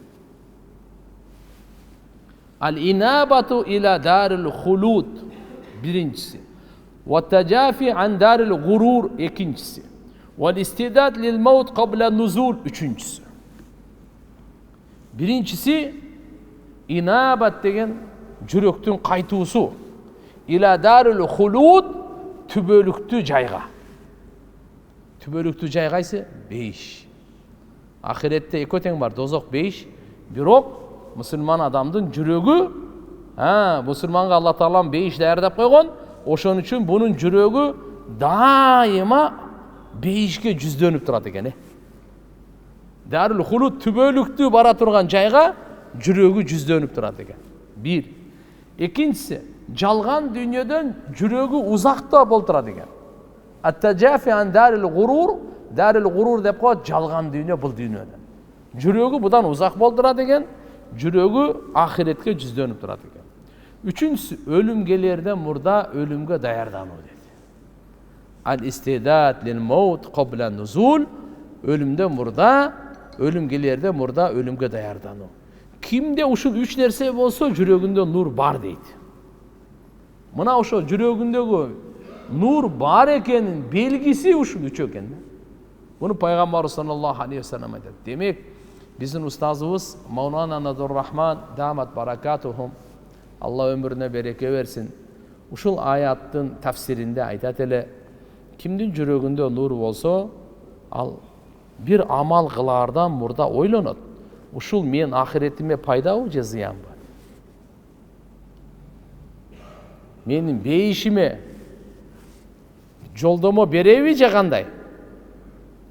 Al-inabatu ila daril khulud birincisi. Wa tajafi an daril gurur ikincisi. Wal istidad lil maut qabla nuzul üçüncüsü. Биринчиси инабат деген жүрөктүн кайтуусу. Иля дарул хулуд, түбөлүктүү жайга. Түбөлүктүү жай кайсы? Бейиш. Ахиретте эки тең бар, дозок, бейиш. Бирок мусулман адамдын жүрөгү, мусулманга Алла Таалам бейиш даярдап койгон. Ошон үчүн бунун жүрөгү дайыма бейишке жүздөнүп турат экен. Дарул хулуд түбөлүктүү бара турган жайга жүрөгү жүздөнүп турат экен. Бир. Экинчиси, жалган дүйнөдөн жүрөгү узакта болуп турат экен. Ат-таджафи ан дарил гурур деп коет, жалган дүйнө бул дүйнөдөн. Жүрөгү будан узак болуп турат экен, жүрөгү ахиретке жүздөнүп турат экен. Үчүнчүсү, өлүм келерден мурда өлүмгө даярдануу деди. Ал-истидад лил маут кабла нузул, өлүмдөн мурда, өлүм келерден мурда өлүмгө даярдануу. Кимде ушул үч нерсе болсо, жүрөгүндө нур бар дейт. Мына ошо жүрөгүндөгү нур бар экенин белгиси ушул үч экен. Буну пайгамбар саллаллаху алейхи ва саллям айтат. Демек, биздин устазыбыз Маулана Надур Рахман дамат баракатухум, Алла өмүрүнө береке берсин, ушул аяттын тафсиринде айтат эле, кимдин жүрөгүндө нур болсо, ал бир амал кылаардан мурда ойлонот. Ушул мен ахиретиме пайдабы же зыянбы? Менин бейишиме жолдомо береби же кандай?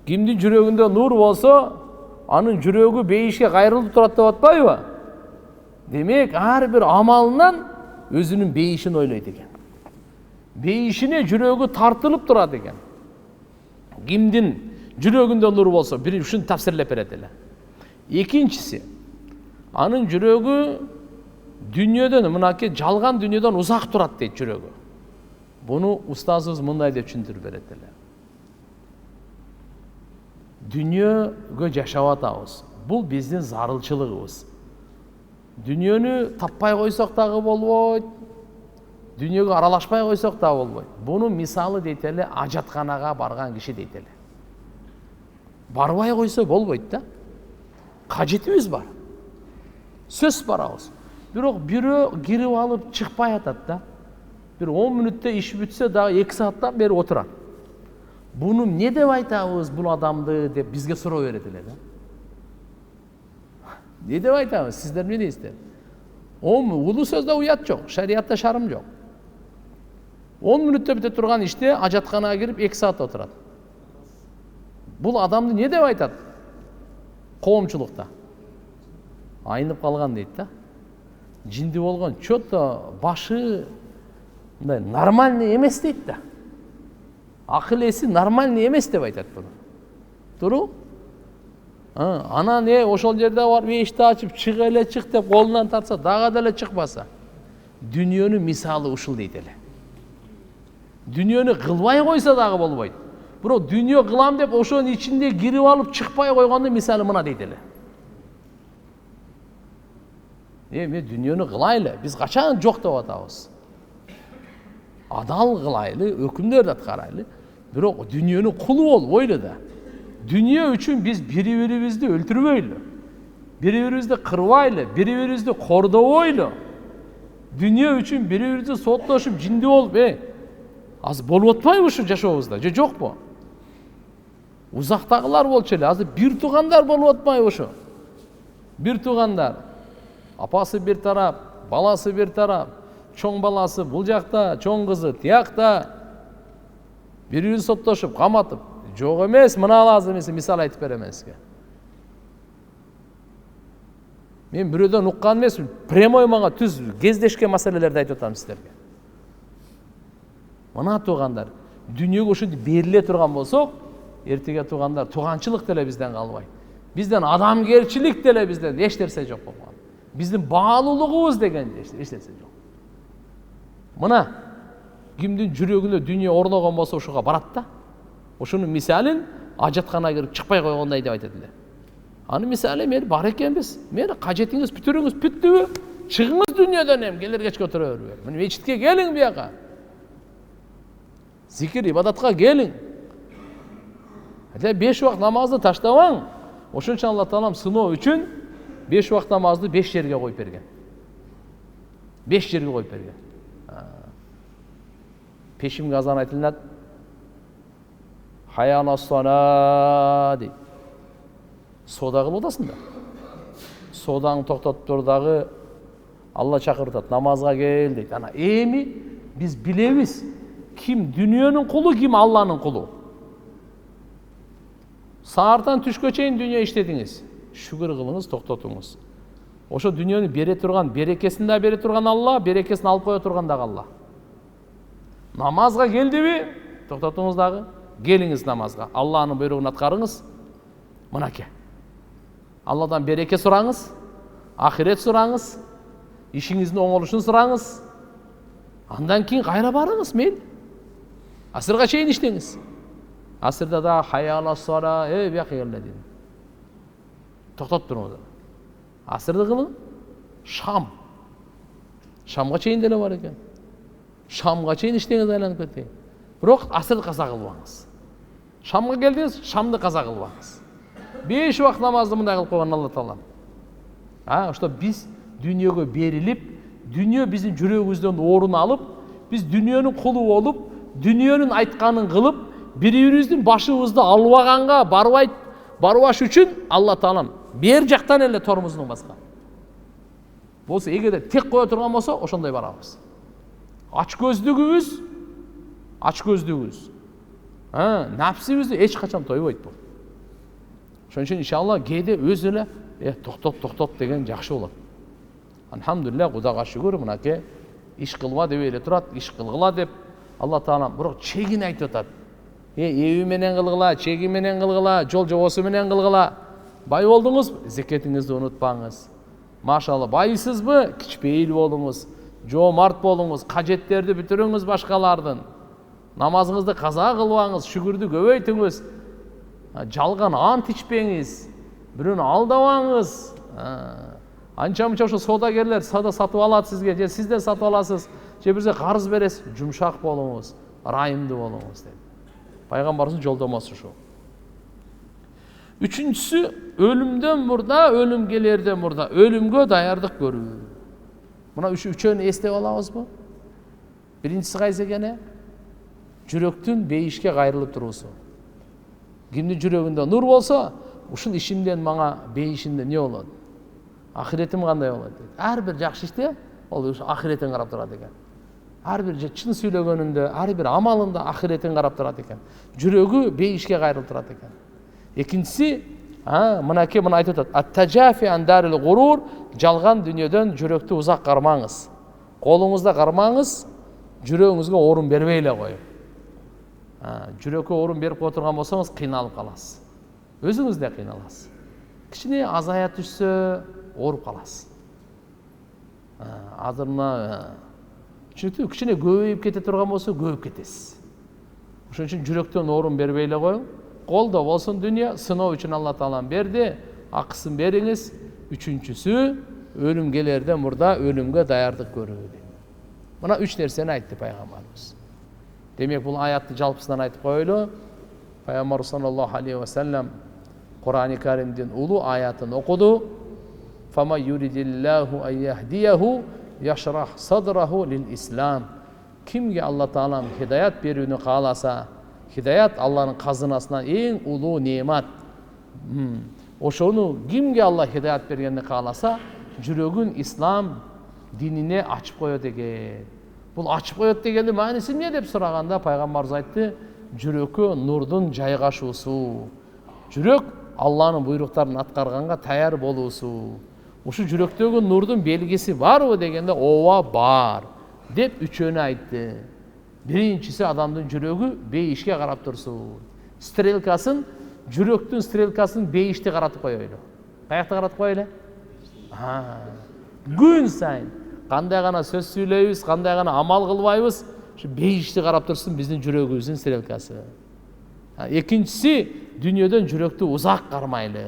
Кимдин жүрөгүндө нур болсо, анын жүрөгү бейишке кайрылып турат деп атпайбы? Демек, ар бир амалынан өзүнүн бейишин ойлойт экен. Бейишине жүрөгү тартылып турат экен. Кимдин жүрөгүндө нур болсо, бир ушуну тафсирлеп берет эле. Экинчиси, анын жүрөгү дүйнөдөн, мынакей жалган дүйнөдөн узак турат дейт жүрөгү. Буну устазыбыз мындай деп түшүндүрүп берет эле. Дүйнөгө жашап атабыз. Бул биздин зарылчылыгыбыз. Дүйнөнү таппай койсок дагы болбойт. Дүйнөгө аралашпай койсок дагы болбойт. Буну мисалы дейт эле, ажатканага барган киши дейт эле. Барбай койсо болбойт да. Кажетибиз бар. Сөз барабыз. Бирок бирөө кирип алып чыкпай атат да. Бир 10 мүнөттө иш бүтсө дагы 2 сааттан бери отурат. Буну эмне деп айтабыз бул адамды деп бизге суроо берет эле да. Не деп айтабыз? Сиздер эмне дейсиздер? Улуу сөздө уят жок, шариатта шарым жок. 10 мүнөттө бүтө турган иште ажатканага кирип 2 саат отурат. Бул адамды не деп айтат? Коомчулукта. Айнып калган дейт да. Жинди болгон, чөтө башы нормальный эмес дейт да. Акыл эси нормальный эмес деп айтат буну. Туру? Анан ошол жерде барып эшикти ачып чык эле чык деп колунан тартса, дагы деле чыкпаса. Дүйнөнүн мисалы ушул дейт эле. Дүйнөнү кылбай койсо дагы болбойт. Бирок дүйнө кылам деп ошонун ичинде кирип алып чыкпай койгондун мисалы мына дейт эле. Эми дүйнөнү кылайлы, биз качан жок деп атабыз. Адал кылайлы, өкүмдөрдү аткарайлы, бирок дүйнөнүн кулу болбойлу да. Дүйнө үчүн биз бири-бирибизди өлтүрбөйлү. Бири-бирибизди кырбайлы, бири-бирибизди кордобойлу. Дүйнө үчүн бири-бирибизди соттошуп, жинди болуп, азыр болуп атпайбы ушу жашообузда? Же жокпу? Узактагылар болчу эле, азыр бир туугандар болуп атпайбы ушу? Бир туугандар. Апасы бир тарап, баласы бир тарап, чоң баласы бул жакта, чоң кызы тиякта. Бири-бирин соттошуп, каматып, жок эмес, мына лазым эмес, мисал айтып берем сизге. Мен бирөөдөн уккан эмесмин, прямой мага түз кездешкен маселелерди айтып атам сиздерге. Мына туугандар, дүйнөгө ушинтип бериле турган болсок, эртеге туугандар тууганчылык деле бизден калбайт. Бизден адамгерчилик деле бизден эч нерсе жок болгон. Биздин баалуулугубуз деген эч нерсе жок. Мына кимдин жүрөгүнө дүйнө орногон болсо ушуга барат да. Ошонун мисалын ажатканага кирип чыкпай койгондой деп айтат эле. Анын мисалы мен бар экенбиз. Мени кажетиңиз бүтүрүңүз бүттүбү? Чыгыңыз дүйнөдөн эми, келер кечке отура бербей. Мына мечитке келиң бияка. Зикир ибадатка келиң. 5 убакыт намазды таштабаң. Ошон үчүн Алла Таалам сыноо үчүн 5 вакыт намазды 5 жерге коюп берген. 5 жерге коюп берген. Пешимге азан айтылат. Хайя ала-сала дейт. Сода кылып атасың да. Содаңды токтотуп тур дагы Алла чакыртат, намазга кел дейт. Ана эми биз билебиз ким дүниөнүн кулу, ким Алланын кулу. Саартан түшкө чейин дүнүйө иштедиңиз. Шүгүр кылыңыз, токтотуңуз. Ошо дүнүйөнү бере турган, берекесин да бере турган Алла, берекесин алып кое турган дагы Алла. Намазга келдиби? Токтотуңуз дагы. Келиңиз намазга. Алланын буйругун аткарыңыз. Мынаке. Алладан береке сураңыз, ахирет сураңыз, ишиңиздин оңолушун сураңыз. Андан кийин кайра барыңыз, мейли. Асырга чейин иштеңиз. Асырда да хайя ала-сала, бияка келе дейм. Токтотуп туруңуз. Асырды кылың. Шамга чейин деле бар экен. Шамга чейин иштеңиз, айланып кетпейин. Бирок асырды каза кылбаңыз. Шамга келдиңиз, шамды каза кылбаңыз. 5 вакыт намазды мындай кылып койгон Алла Таала. Ошто биз дүнүйөгө берилип, дүнүйө биздин жүрөгүбүздөн орун алып, биз дүнүйөнүн кулу болуп, дүнүйөнүн айтканын кылып, бири-бирибиздин башыбызды албаганга барбаш үчүн Алла Таалам бер жактан эле тормузун баскан. Болсо эгерде тек кое турган болсо, ошондой барабыз. Ач көздүгүбүз, нафсибизди эч качан тойбойт бул. Ошон үчүн иншалла кээде өзү эле токтот деген жакшы болот. Алхамдулилlah, Кудайга шүгүр, мынаке иш кылма деп эле турат, иш кылгыла деп Алла Таала бирок чегин айтып атат. Эби менен кылгыла, чеги менен кылгыла, жол жобосу менен кылгыла. Бай болдуңузбу? Зекетиңизди унутпаңыз. Машалла, байсызбы? Кичпейил болуңуз, жоомарт болуңуз, кажеттерди бүтүрүңүз башкалардын. Намазыңызды каза кылбаңыз, шүгүрдү көбөйтүңүз. Жалган ант ичпеңиз, бирөөнү алдабаңыз. Анча-мынча ошо содагерлер сада сатып алат сизге, же сизден сатып аласыз, же бирзе карыз бересиз, жумшак болуңуз, ырайымдуу болуңуз деп. Пайгамбарыбыздын жолдомосу ушул. Үчүнчүсү, өлүмдөн мурда, өлүм келерден мурда, өлүмгө даярдык көрүү. Мына үчөөнү эстеп алабызбы? Биринчиси кайсы экени? Жүрөктүн бейишке кайрылып туруусу. Кимдин жүрөгүндө нур болсо, ушул ишимден мага бейишимде эмне болот? Ахиретим кандай болот дейт. Ар бир жакшы иште ол ахиретин карап турат экен. Ар бир чын сүйлөгөнүндө, ар бир амалында ахиретин карап турат экен. Жүрөгү бейишке кайрылып турат экен. Экинчиси, мынаке мына айтып атат. Ат-таджафи андарил гурур, жалган дүнүйөдөн жүрөктү узак кармаңыз. Колуңузда кармаңыз, жүрөгүңүзгө орун бербей эле коюп. Жүрөккө орун берип отурган болсоңуз кыйналып каласыз. Өзүңүз да кыйналасыз. Кичине азая түшсө ооруп каласыз. Азыр мына чүнүктүү кичине көбөйүп кете турган болсо көбөйүп кетесиз. Ошон үчүн жүрөктөн орун бербей эле коюң. Колдо болсун дүнүйө, сыноо үчүн Алла Таалам берди, акысын бериңиз. Үчүнчүсү, өлүм келерден мурда өлүмгө даярдык көрүү. Мына 3 нерсени айтты пайгамбарыбыз. Демек бул аятты жалпысынан айтып коелу. Пайгамбар саллаллаху алейхи ва саллям Кур'ан-ы Каримдин улуу аятын окуду. Фама юридиллаху ан яхдияху яшрах садраху лил ислам. Кимге Алла Таалам хидаят берүүнү кааласа, хидаят Алланын казынасынан эң улуу неемат. Ошону кимге Алла хидаят бергенди кааласа, жүрөгүн ислам динине ачып коет экен. Бул ачып коет дегенди мааниси эмне деп сураганда пайгамбарыбыз айтты, жүрөккө нурдун жайгашуусу. Жүрөк Алланын буйруктарын аткарганга таяр болуусу. Ушу жүрөктөгү нурдун белгиси барбы дегенде ооба бар деп үчөөнү айтты. Биринчиси адамдын жүрөгү бейишке карап турсун. Стрелкасын, жүрөктүн стрелкасын бейишти каратып коелу. Каякта каратып коелу? Күн сайын кандай гана сөз сүйлөйбүз, кандай гана амал кылбайбыз, ушу бейишти карап турсун биздин жүрөгүбүздүн стрелкасы. Экинчиси, дүнүйөдөн жүрөктү узак кармайлы.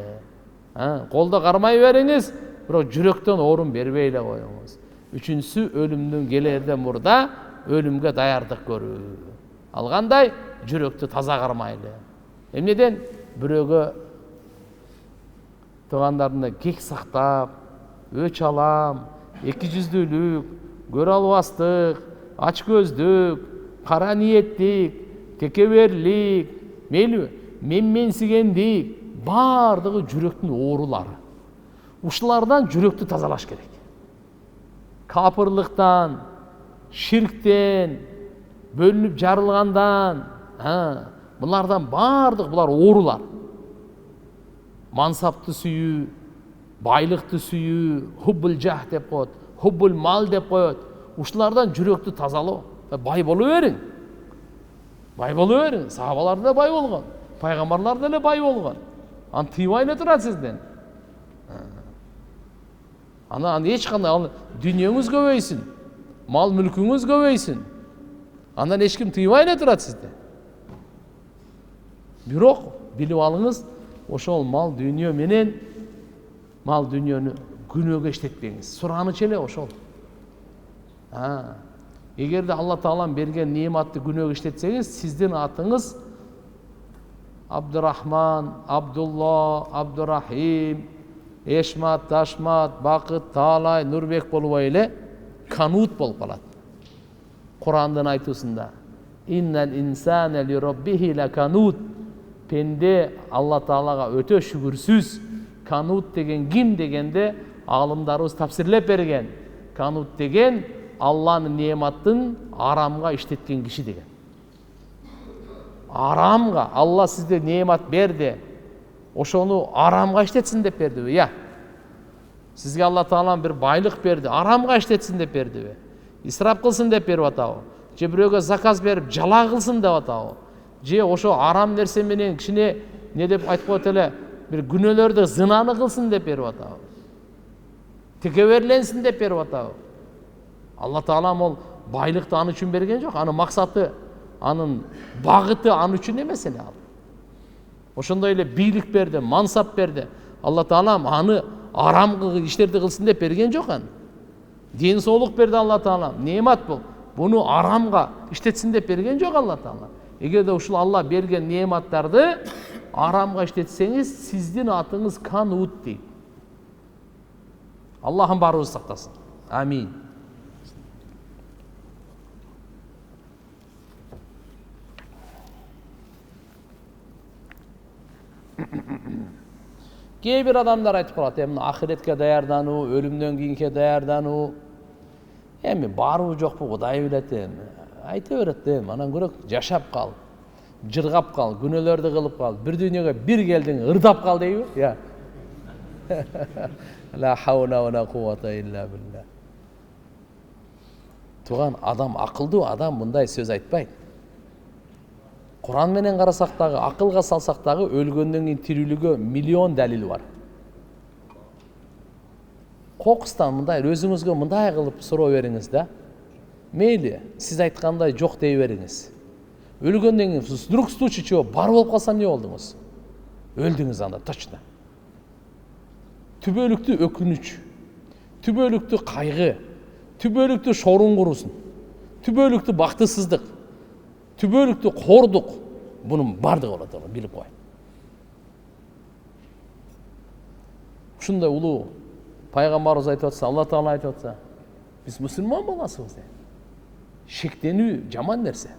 Колдо кармай бериңиз, бирок жүрөктөн орун бербей эле коюңуз. Үчүнчүсү, өлүмдүн келерден мурда өлүмгө даярдык көрүү. Ал кандай? Жүрөктү таза кармайлы. Эмнеден? Бирөөгө туугандарына кек сактап, өч алам, эки жүздүүлүк, көрө албастык, ач көздүк, кара ниеттик, текеберлик, мейли менменсигендик баардыгы жүрөктүн оорулары. Ушулардан жүрөктү тазалаш керек. Капырлыктан, ширктен, бөлүнүп жарылгандан, булардан баардык булар оорулар. Мансапты сүйүү, байлыкты сүйүү, хуббул жах деп коет, хуббул мал деп коет. Ушулардан жүрөктү тазалоо. Бай боло бериң. Бай боло бериң. Сахабалар да бай болгон, пайгамбарлар деле бай болгон. Аны тыйбай эле турат сизден. Аны эч кандай дүйнөңүз көбөйсүн, мал мүлкүңүз көбөйсүн. Андан эч ким тыйбай эле турат сизди. Бирок билип алыңыз, ошол мал дүйнө менен мал дүйнөнү күнөөгө иштетпеңиз. Суранычы эле ошол. Эгерде Алла Таалам берген неаматты күнөөгө иштетсеңиз, сиздин атыңыз Абдурахман, Абдулла, Абдурахим, Эшмат, Ташмат, Бакыт, Таалай, Нурбек болбой эле Канут болуп калат. Курандын айтуусунда иннал инсана ли роббихи лаканут. Пенде Алла Таалага өтө шүгүрсүз. Канут деген ким дегенде аалымдарыбыз тафсирлеп берген. Канут деген Алланын неаматын арамга иштеткен киши деген. Арамга Алла сизге неамат берди. Ошону арамга иштетсин деп бердиби? Сизге Алла Таалам бир байлык берди, арамга иштетсин деп бердиби? Исрап кылсын деп берип атабы? Же бирөөгө заказ берип жала кылсын деп атабы? Же ошо арам нерсе менен кишине не деп айтып коет эле, бир күнөөлөрдү зынаны кылсын деп берип атабы? Текеберленсин деп берип атабы? Алла Таалам ол байлыкты аны үчүн берген жок, анын максаты, анын багыты аны үчүн эмес эле ал. Ошондой эле бийлик берди, мансап берди. Алла Таалам аны арам иштерди кылсын деп берген жок аны. Ден соолук берди Алла Таалам, неамат бул. Буну арамга иштетсин деп берген жок Алла Таалам. Эгерде ушул Алла берген неаматтарды арамга иштетсеңиз, сиздин атыңыз Канут дейт. Аллахым баарыбызды сактасын. Амин. Кээ бир адамдар айтып калат, эми ахиретке даярдануу, өлүмдөн кийинки даярдануу, эми барбы жокпу Кудай билет эми. Айта берет эми, анан көрөк жашап кал, жыргап кал, күнөөлөрдү кылып кал, бир дүйнөгө бир келдиң, ырдап кал дейби? Ла хаула ва ла куввата илля билля. Туган адам, акылдуу адам мындай сөз айтпайт. Куран менен карасак дагы, акылга салсак дагы өлгөндөн кийин тирүүлүгө миллион далил бар. Кокустан мындай өзүңүзгө мындай кылып суроо бериңиз да. Мейли, сиз айткандай жок дей бериңиз. Өлгөндөн кийин вдруг случай чего бар болуп калса эмне болдуңуз? Өлдүңүз анда точно. Түбөлүктүү өкүнүч, түбөлүктүү кайгы, түбөлүктүү шорун курусун, түбөлүктүү бактысыздык, түбөлүктүү кордук, бунун бардыгы болот, билип кой. Ушундай улуу пайгамбарыбыз айтып атса, Алла Таала айтып атса, биз мусулман боласыбыз дейт. Шектенүү жаман нерсе.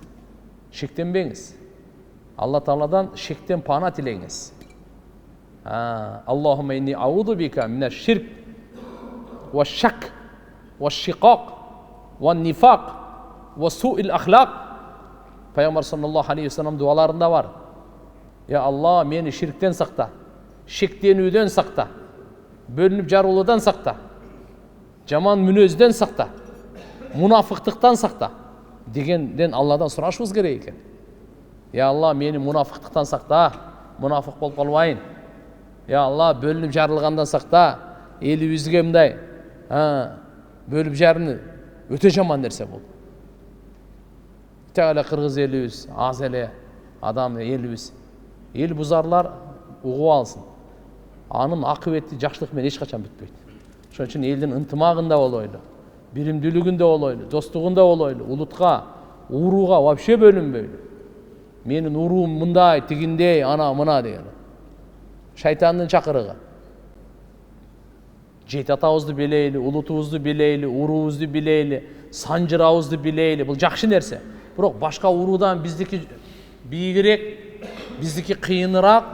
Шектенбеңиз. Алла Тааладан шектен пана тилеңиз. Аллахумма инни аузу бика минаш ширк ва шак ва шиқақ ва нифақ ва суил ахлақ. Пайгамбар саллаллаху алейхи ва саллям дуаларында бар. Я Алла, мени ширктен сакта, шектенүүдөн сакта, бөлүнүп жарылуудан сакта, жаман мүнөздөн сакта, мунафыктыктан сакта дегенден Алладан сурашыбыз керек экен. Я Алла, мени мунафыктыктан сакта, мунафык болуп калбайын. Я Алла, бөлүнүп жарылгандан сакта, элибизге мындай бөлүп жарыны өтө жаман нерсе бул. Тәле кыргыз элибиз, аз эле адам элибиз. Эл бузарлар угуп алсын. Анын акыбети жакшылык менен эч качан бүтпөйт. Ошон үчүн элдин ынтымагында болойлу, биримдүүлүгүндө болойлу, достугунда болойлу, улутка, урууга вообще бөлүнбөйлү. Менин уруум мындай, тигиндей, ана мына деген. Шайтандын чакырыгы. жеті атабызды билейли, улутубузду билейли, уруубузду билейли, санжырабызды билейли. Бул жакшы нерсе. Бирок башка уруудан биздики бийигирээк, биздики кыйыныраак,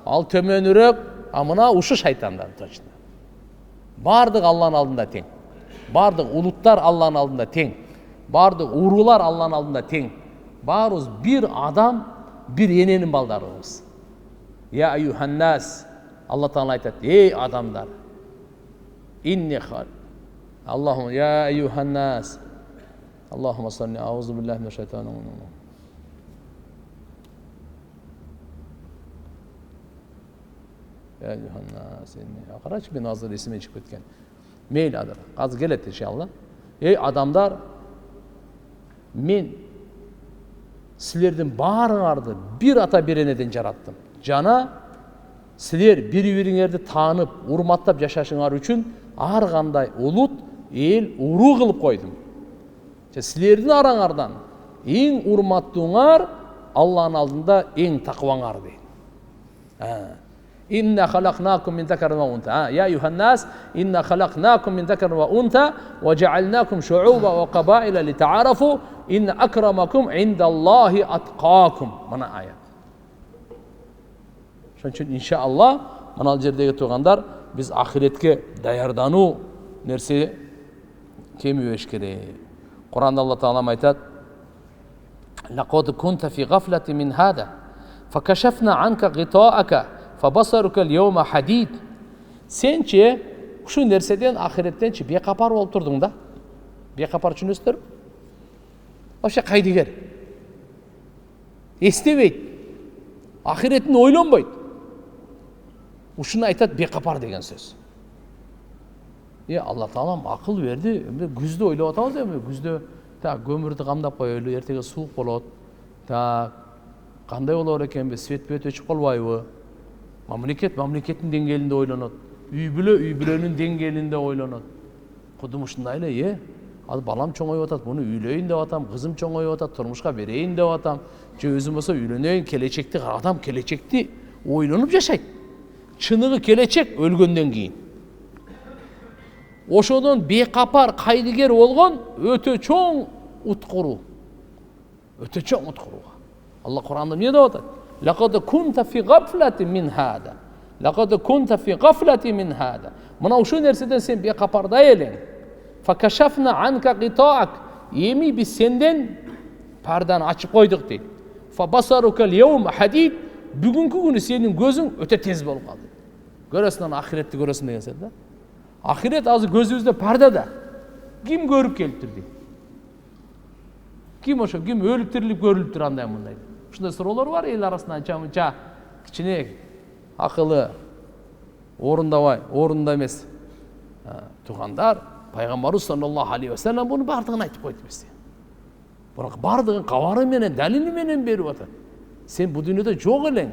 ал төмөнүрөөк, а мына ушу шайтандар точно. Бардык Алланын алдында тең. Бардык улуттар Алланын алдында тең. Бардык уруулар Алланын алдында тең. Баарыбыз бир адам, бир эненин балдарыбыз. Я аюханнас. Алла Таала айтат: эй адамдар. Инни хал. Аллахумма я аюханнас. Аллахумма салли аузу биллахи минаш шайтанир раджим. Я аюханнас. Карачы мен азыр эсиме чыгып кеткен. Мейлі адыр. Азыр келет иншалла. Эй адамдар, мен силердин баарыңарды бир ата бир энеден жараттым. Жана силер бири-бириңерди таанып, урматтап жашашыңар үчүн ар кандай улут, эл, уруу кылып койдум. Силердин араңардан эң урматтууңар Алланын алдында эң такыбаңар дейт. Инна халакнакум мин закарин ва унта. Я юханнас, инна халакнакум мин закарин ва унта, ва жаалнакум шууба ва кабаила литаарафу, инна акрамакум индаллахи аткакум. Мына аят. Ошон үчүн иншаалла, мына жердеги тургандар, биз ахиретке даярдануу нерсе кемибеш керек. Куранда Алла Таала айтат: "Лакад кунта фи гафлати мин хада, факашафна анка гитаака, фабасарука ал-йаума хадид." Сенче ушу нерседен ахиреттенчи бекапар болуп турдуң да. Бекапар түшүнөсүздөр? Вообще кайдыгер. Эстебейт. Ахиретін ойлонбойт. Ушуну айтат бекапар деген сөз. Алла Таалам акыл берди. Күздө ойлоп атабыз эми, күздө көмүрдү камдап коелу, эртеге суук болот. Кандай болор экенби, свет өчүп калбайбы? Мамлекеттин деңгээлинде ойлонот. Үй бүлөнүн деңгээлинде ойлонот. Кудум ушундай эле, ал балам чоңоюп атат, муну үйлөйүн деп атам, кызым чоңоюп атат, турмушка берейин деп атам, же өзүм болсо үйлөнөйүн, келечекти карадам, келечекти ойлонуп жашайт. Чыныгы келечек өлгөндөн кийин. Ошодон бекапар, кайдыгер болгон өтө чоң уткуруу. Өтө чоң уткурууга. Алла Куранда эмне деп атат? Лакад кунта фи гафлати мин хада. Лакад кунта фи гафлати мин хада. Мына ушул нерседен сен бекапарда элең. Факашафна анка гитаак. Эми биз сенден парданы ачып койдук дейт. Фабасарука ал-йаума хадид. Бүгүнкү күнү сенин көзүң өтө тез болуп калды. Көрөсүң, ахиретти көрөсүң деген сөз да. Ахирет азыр көзүбүздө пардада. Ким көрүп келиптир дейт. Ким ошо, ким өлүп тирилип көрүлүптүр андай мындай. Ушундай суроолор бар эл арасында, анча-мынча кичине акылы орунда эмес. Тугандар, пайгамбарыбыз саллаллаху алейхи ва саллям буну бардыгын айтып койду бизге. Бирок бардыгын кабары менен, далили менен берип атат. Сен бу дүйнөдө жок элең.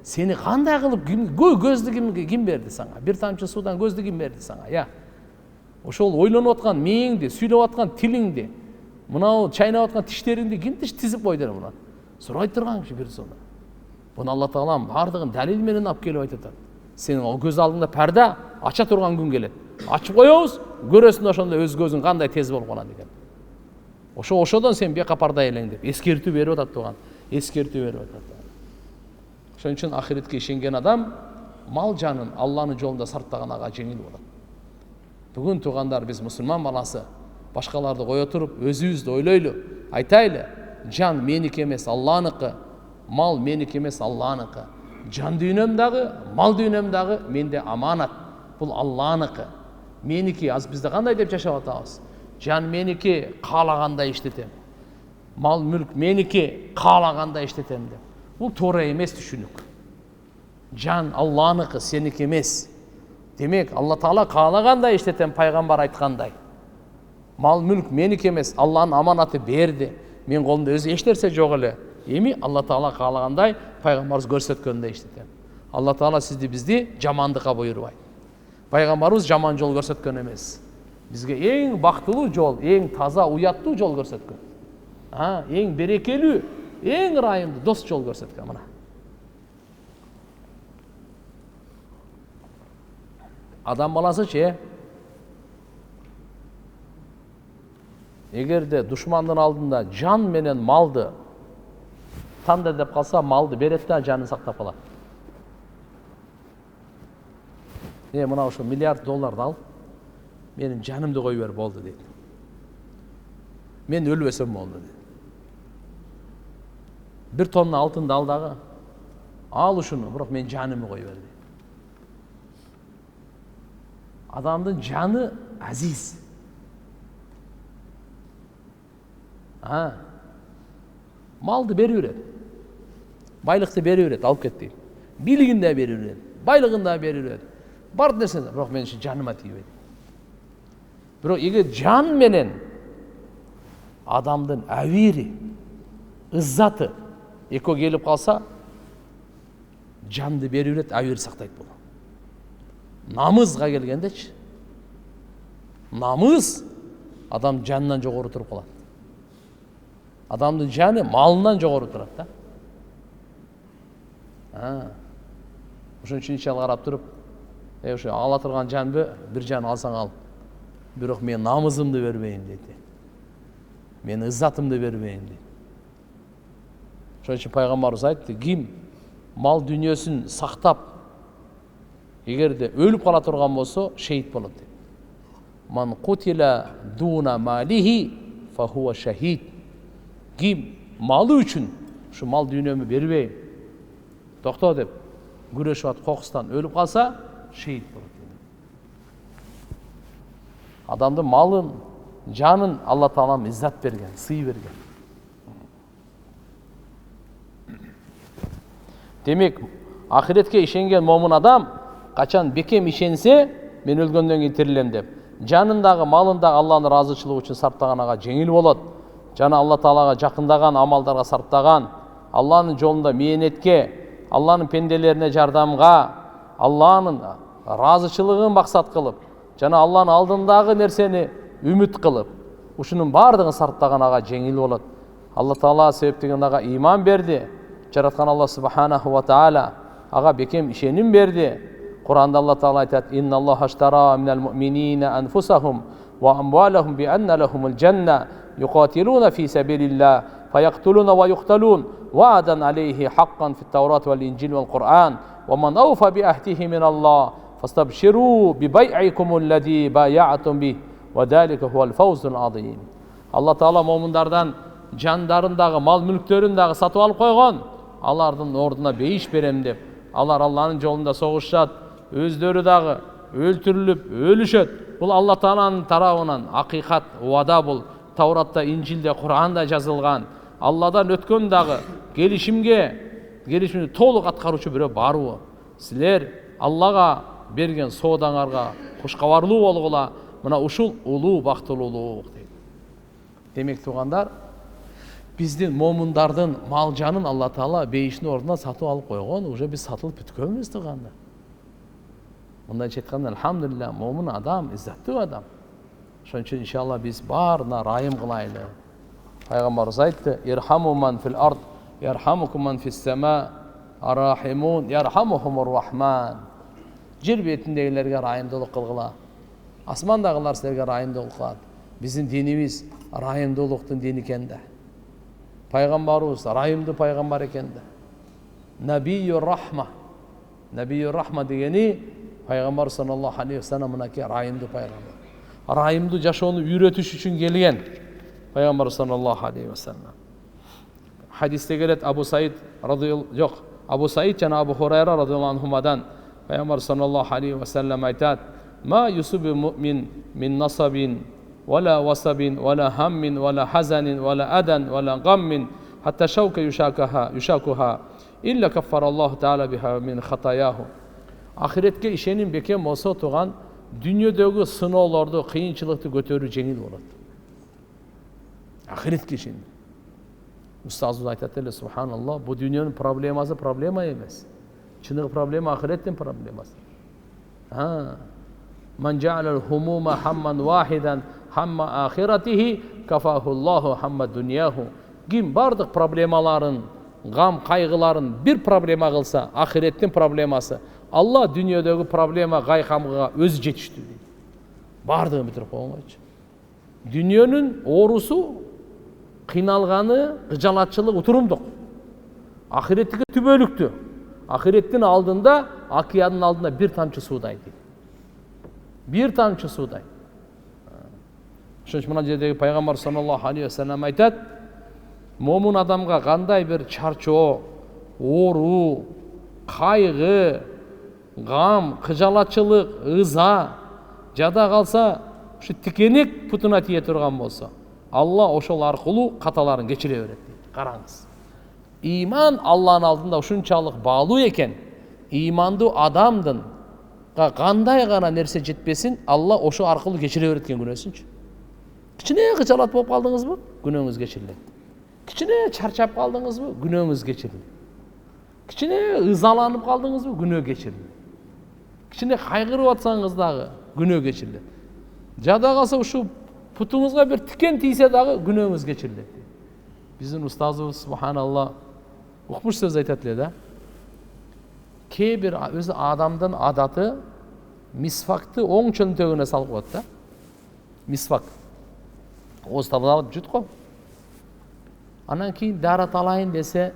Сени кандай кылып көздү ким берди сага? Бир тамчы суудан көздү ким берди сага? Ошол ойлонуп аткан мээңди, сүйлөп аткан тилиңди, мынау чайнап аткан тиштериңди ким тизип койду муну? Сурай турган киши бир сонда. Буну Алла Таала бардыгын далил менен алып келип айтат. Сенин көз алдыңда парда ача турган күн келет. Ачып коебуз, көрөсүң ошондо өз көзүң кандай тез болуп калат экен. Ошодон сен бекапарда элең деп эскертүү берип атат туган. Эскертүү берип атат. Ошон үчүн ахиретке ишенген адам мал жанын Алланын жолунда сарптаганага жеңил болот. Бүгүн тугандар, биз мусулман баласы башкаларды кое туруп, өзүбүздү ойлойлу, айтайлы: жан меники эмес, Алланыкы, мал меники эмес, Алланыкы. Жан дүйнөм дагы, мал дүйнөм дагы менде аманат. Бул Алланыкы. Меники, аз бизде кандай деп жашап атабыз? Жан меники, каалагандай иштетем. Мал мүлк меники, каалагандай иштетем деп. Бул туура эмес түшүнүк. Жан Алланыкы, сеники эмес. Демек, Алла Таала каалагандай иштетем, пайгамбар айткандай. Мал мүлк меники эмес, Алланын аманаты берди. Мен колумда өзү эч нерсе жок эле. Эми Алла Таала каалагандай, пайгамбарыбыз көрсөткөндөй иштетем. Алла Таала сизди бизди жамандыкка буйрубайт. Пайгамбарыбыз жаман жол көрсөткөн эмес. Бизге эң бактылуу жол, эң таза, уяттуу жол көрсөткөн. Эң берекелүү, эң ырайымдуу дос жол көрсөткөн мына. Адам баласы егерде душмандын алдында жан менен малды таңда деп қалса, малды берет та жанын сақтап қалады. Мына ошо $1 миллиарды алып, менің жанымды қой бер болды дейді. Мен өлбесем болды дейді. 1 тонна алтынды алдағы, ал ушуну, бирок мен жанымды қой бер дейді. Адамдын жаны азиз. Малды бери берет. Байлыкты бери берет, алып кет дейт. Билигин да бери берет, байлыгын да бери берет. Бар нерсени, бирок мен жаныма тийбейт. Бирок эгер жан менен адамдын авири, ыззаты экөө келип калса, жанды бери берет, авири сактайт бул. Намызга келгендечи, намыз адам жанынан жогору туруп калат. Адамдын жаны малынан жогору турат да. Ошон үчүн ичи карап туруп, ошо ала турган жанды бир жан алсаң ал. Бирок мен намызымды бербейин дейт. Мен ыззатымды бербейин дейт. Ошон үчүн пайгамбарыбыз айтты, ким мал дүйнөсүн сактап, эгерде өлүп кала турган болсо, шейит болот дейт. Ман кутила дуна малихи фа хуа шахид. Ким малы үчүн ушу мал дүйнөмү бербейм, токто деп күрөшүп атып кокустан өлүп калса, шейит болот. Адамдын малын, жанын Алла Таалам иззат берген, сый берген. Демек, ахиретке ишенген момун адам качан бекем ишенсе, мен өлгөндөн кийин тирилем деп, жанындагы, малындагы Алланын ыраазычылыгы үчүн сарптаган ага жеңил болот. Жана Алла Таалага жакындаган, амалдарга сарптаган, Алланын жолунда мээнетке, Алланын пенделерине жардамга, Алланын ыраазычылыгын максат кылып, жана Алланын алдындагы нерсени үмүт кылып, ушунун бардыгын сарптаган ага жеңил болот. Алла Таала себептеген ага иман берди. Жараткан Алла Субханаху ва Таала ага бекем ишеним берди. Кур'анда Алла Таала айтат: "Инналлаха аштара минал муъминина анфусахум ва амвалахум би анна лахумул жанна юқатилуна фи сабилилlah фаяқтулуна ва юқталун ва'дан алейхи хаққан фит таурат вал инжил вал Qur'ан ва ман ауфа би ахдихи миналлах фастабширу би бай'икумул лади бай'атум бих ва далика хувал фаузул азим." Алла Таала момундардан жандарындагы, мал мүлктөрүндагы сатып алып койгон, алардын ордуна бейиш берем деп, алар Алланын жолунда согушат, өздөрү дагы өлтүрүлүп, өлүшөт. Бул Алла Тааланын тарабынан акыйкат, убада бул. Тауратта, Инжилде, Кур'анда жазылган. Алладан өткөн дагы келишимди толук аткаруучу бирөө барбы? Силер Аллага берген соодаңарга кушкабарлуу болгула. Мына ушул улуу бактылуулук дейт. Демек туугандар, биздин момундардын мал жанын Алла Таала бейиштин ордуна сатып алып койгон, уже биз сатылып бүткөнбүз туугандар. Мындайча айтканда, алхамдулилlah, момун адам иззаттуу адам. Ошон үчүн иншалла биз баарына райым кылайлы. Пайгамбарыбыз айтты: "Ирхаму ман фил ард, ярхамукум ман фис сама, арахимун ярхамухумур рахман." Жер бетиндегилерге райымдуулук кылгыла. Асмандагылар силерге райымдуулук кылат. Биздин динибиз райымдуулуктун дини экен да. Пайгамбарыбыз райымдуу пайгамбар экен да. Набийюр рахма. Набийюр рахма дегени пайгамбар саллаллаху алейхи ва саллям мынакей райымдуу пайгамбар. Райымдуу жашоону үйрөтүш үчүн келген пайгамбар саллаллаху алейхи ва саллям. Хадисте келет Абу Саид жана Абу Хурайра радhiyallahu анхумадан пайгамбар саллаллаху алейхи ва саллям айтат: "Ма юсубу муъмин мин насабин вала васабин вала хаммин вала хазанин вала адан вала гаммин хатта шаука юшакуха илля каффараллаху таала биха мин хатаяху." Ахиретке ишеним бекем болсо туган, дүниедегі сыноолорду, кыйынчылыкты көтөрүү жеңил болот. Ахиретке ишеним. Устазыбыз айтат эле, субханаллах, бу дүниөнүн проблемасы проблема эмес. Чыныгы проблема ахиреттин проблемасы. Ман жа'алал хумума хамман вахидан хамма ахиратихи кафахуллаху хамма дуньяху. Ким бардык проблемаларын, гам кайгыларын бир проблема кылса, ахиреттин проблемасы, Алла дүниедегі проблема гайхамға өзі жетіштүү дейт. Бардығын бітіріп қойғанчы. Дүниенің орусу, қиналғаны, қыжалатшылық утурумдук. Ахиреттігі түбөлүктү. Ахиреттин алдында, океандын алдында bir тамчы суудай дейт. Bir тамчы суудай. Ошон мына жердеги пайгамбар саллаллаху алейхи ва саллям айтат, момун адамга кандай бир чарчоо, оору, кайгы, гам, кыжалатчылык, ыза жада калса, ушу тикенек путуна тие турган болсо, Алла ошол аркылуу каталарын кечире берет дейт. Караңыз. Иман Алланын алдында ушунчалык баалуу экен. Имандуу адамдын кандай гана нерсе жетпесин, Алла ошо аркылуу кечире берет экен күнөөсүнчү. Кичине кыжалат болуп калдыңызбы? Күнөөңүз кечирилет. Кичине чарчап калдыңызбы? Күнөөңүз кечирилет. Кичине ызаланып калдыңызбы? Күнөө кечирилет. Кичине кайгырып атсаңыз дагы күнөө кечирилет. Жада калса ушу путуңузга бир тикен тийсе дагы күнөөңүз кечирилет. Биздин устазыбыз субханалла укмуш сөз айтат эле да. Кээ бир өзү адамдын адаты мисфакты оң чөнтөгүнө салып коет да. Мисфак. Ооз табалап жут го. Анан кийин дарат алайын десе,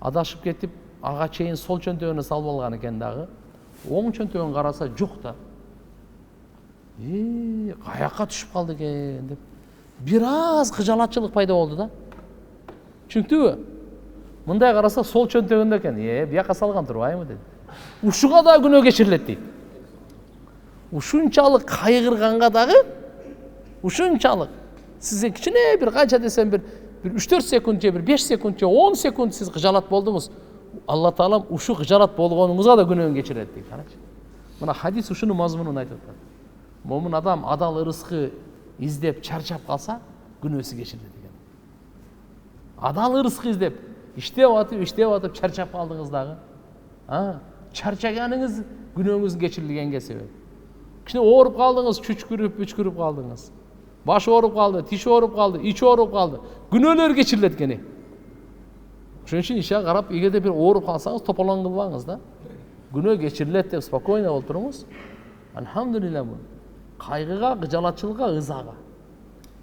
адашып кетип, ага чейин сол чөнтөгүнө салып алган экен дагы. Оң чөнтөгүн караса жок да. Каяка түшүп калды экен деп. Бир аз кыжалатчылык пайда болду да. Түшүнүктүбү? Мындай караса сол чөнтөгүндө экен. Бияка салган турбайбы деди. Ушуга да күнөө кечирилет дейт. Ушунчалык кайгырганга дагы, ушунчалык сизге кичине бир канча десем бир 3-4 секунд же бир 5 секунд же 10 секунд сиз кыжалат болдуңуз. Алла Таалам ушу кыжалат болгонуңузга да күнөөң кечирет дейт. Карачы. Мына хадис ушунун мазмунун айтып атат. Момун адам адал ырыскы издеп чарчап калса, күнөөсү кечирилет экен. Адал ырыскы издеп, иштеп атып чарчап калдыңыз дагы. Чарчаганыңыз күнөөңүздүн кечирилгенге себеп. Кичине ооруп калдыңыз, үчкүрүп калдыңыз. Баш ооруп калды, тиш ооруп калды, ич ооруп калды. Күнөөлөр кечирилет экен. Ошон үчүн ишке карап, эгерде бир ооруп калсаңыз, тополоң кылбаңыз да. Күнөө кечирилет деп спокойно болуп туруңуз. Алхамдулилlah бу. Кайгыга, кыжалатчылыкка, ызага.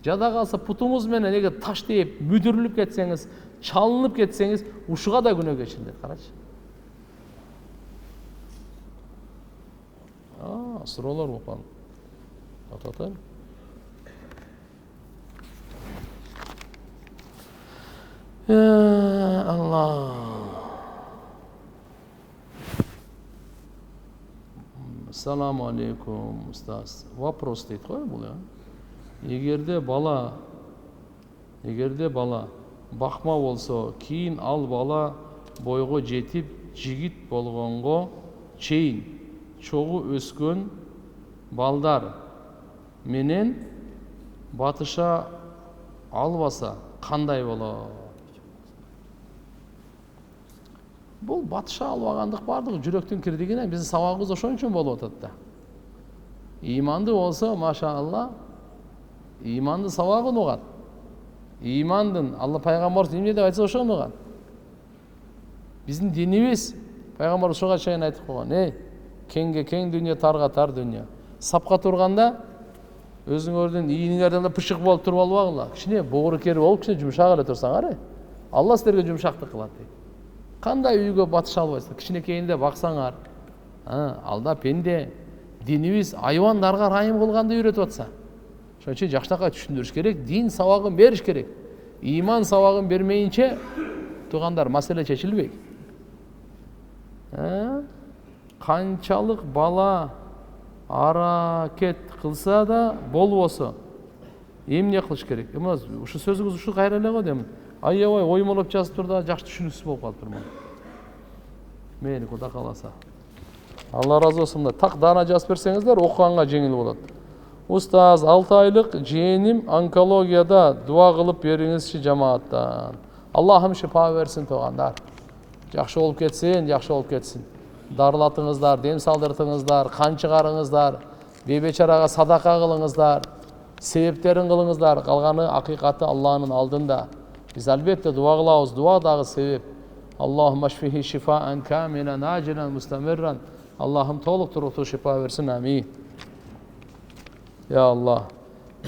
Жада калса путуңуз менен эгер таш тээп, мүдүрүлүп кетсеңиз, чалынып кетсеңиз, ушуга да күнөө кечирилет. Карачы. Суроолор болуп калды. Атата. Алла. Ассаламу алейкум, устаз. Вопрос дейт ғой бұл я. Егерде бала бақма болсо, кейін ал бала бойго жетип, жигит болгонго чейин чогуу өскөн балдар менен батыша албаса кандай болот? Бұл батыша албагандык бардыгы жүрөктүн кирдигине биздин сабагыбыз ошон үчүн болуп атат да. Иманды болсо, машаалла, имандын сабагын угат. Имандын Алла пайгамбар эмне деп айтса ошону угат. Биздин динибиз пайгамбар ошого чейин айтып койгон. Кеңге кең дүние, тарга тар дүние. Сапка турганда өзүңөрдүн ийиңерден да пышык болуп туруп албагыла. Кичине боорукер болуп, кичине жумшак эле турсаңар, Алла силерге жумшактык кылат дейт. Кандай үйгө батыша албайсыңар, кичинекейинде баксаңар, алда пенде, динибиз айвандарга райым кылганды үйрөтүп атса. Ошон үчүн жакшынакай түшүндүрүш керек, дин сабагын бериш керек. Иман сабагын бермейинче туугандар маселе чечилбейт. Канчалык бала аракет кылса да болбосо эмне кылыш керек? Ушу сөзүңүз ушу кайра эле го дейм. Аябай оймолоп жазып да жакшы түшүнүксүз болуп калыптыр. Мени Кудай кааласа. Алла разы болсун. Так даана жазып берсеңиздер, окуганга жеңил болот. Устаз, 6 айлык жээним онкологияда дуа кылып бериңизчи жамааттан. Аллахым шифа берсин туугандар. Жакшы болуп кетсин, жакшы болуп кетсин. Дарылатыңыздар, дем салдыртыңыздар, кан чыгарыңыздар, бейбечарага садака кылыңыздар, себептерин кылыңыздар. Калганы акыйкаты Алланын алдында. Биз албетте дуа кылабыз, дуа дагы себеп. Allahümme eşfihi şifaen kamilen acilen müstemirren. Allah'ım толықтыру şifa versin, amin. Ya Allah,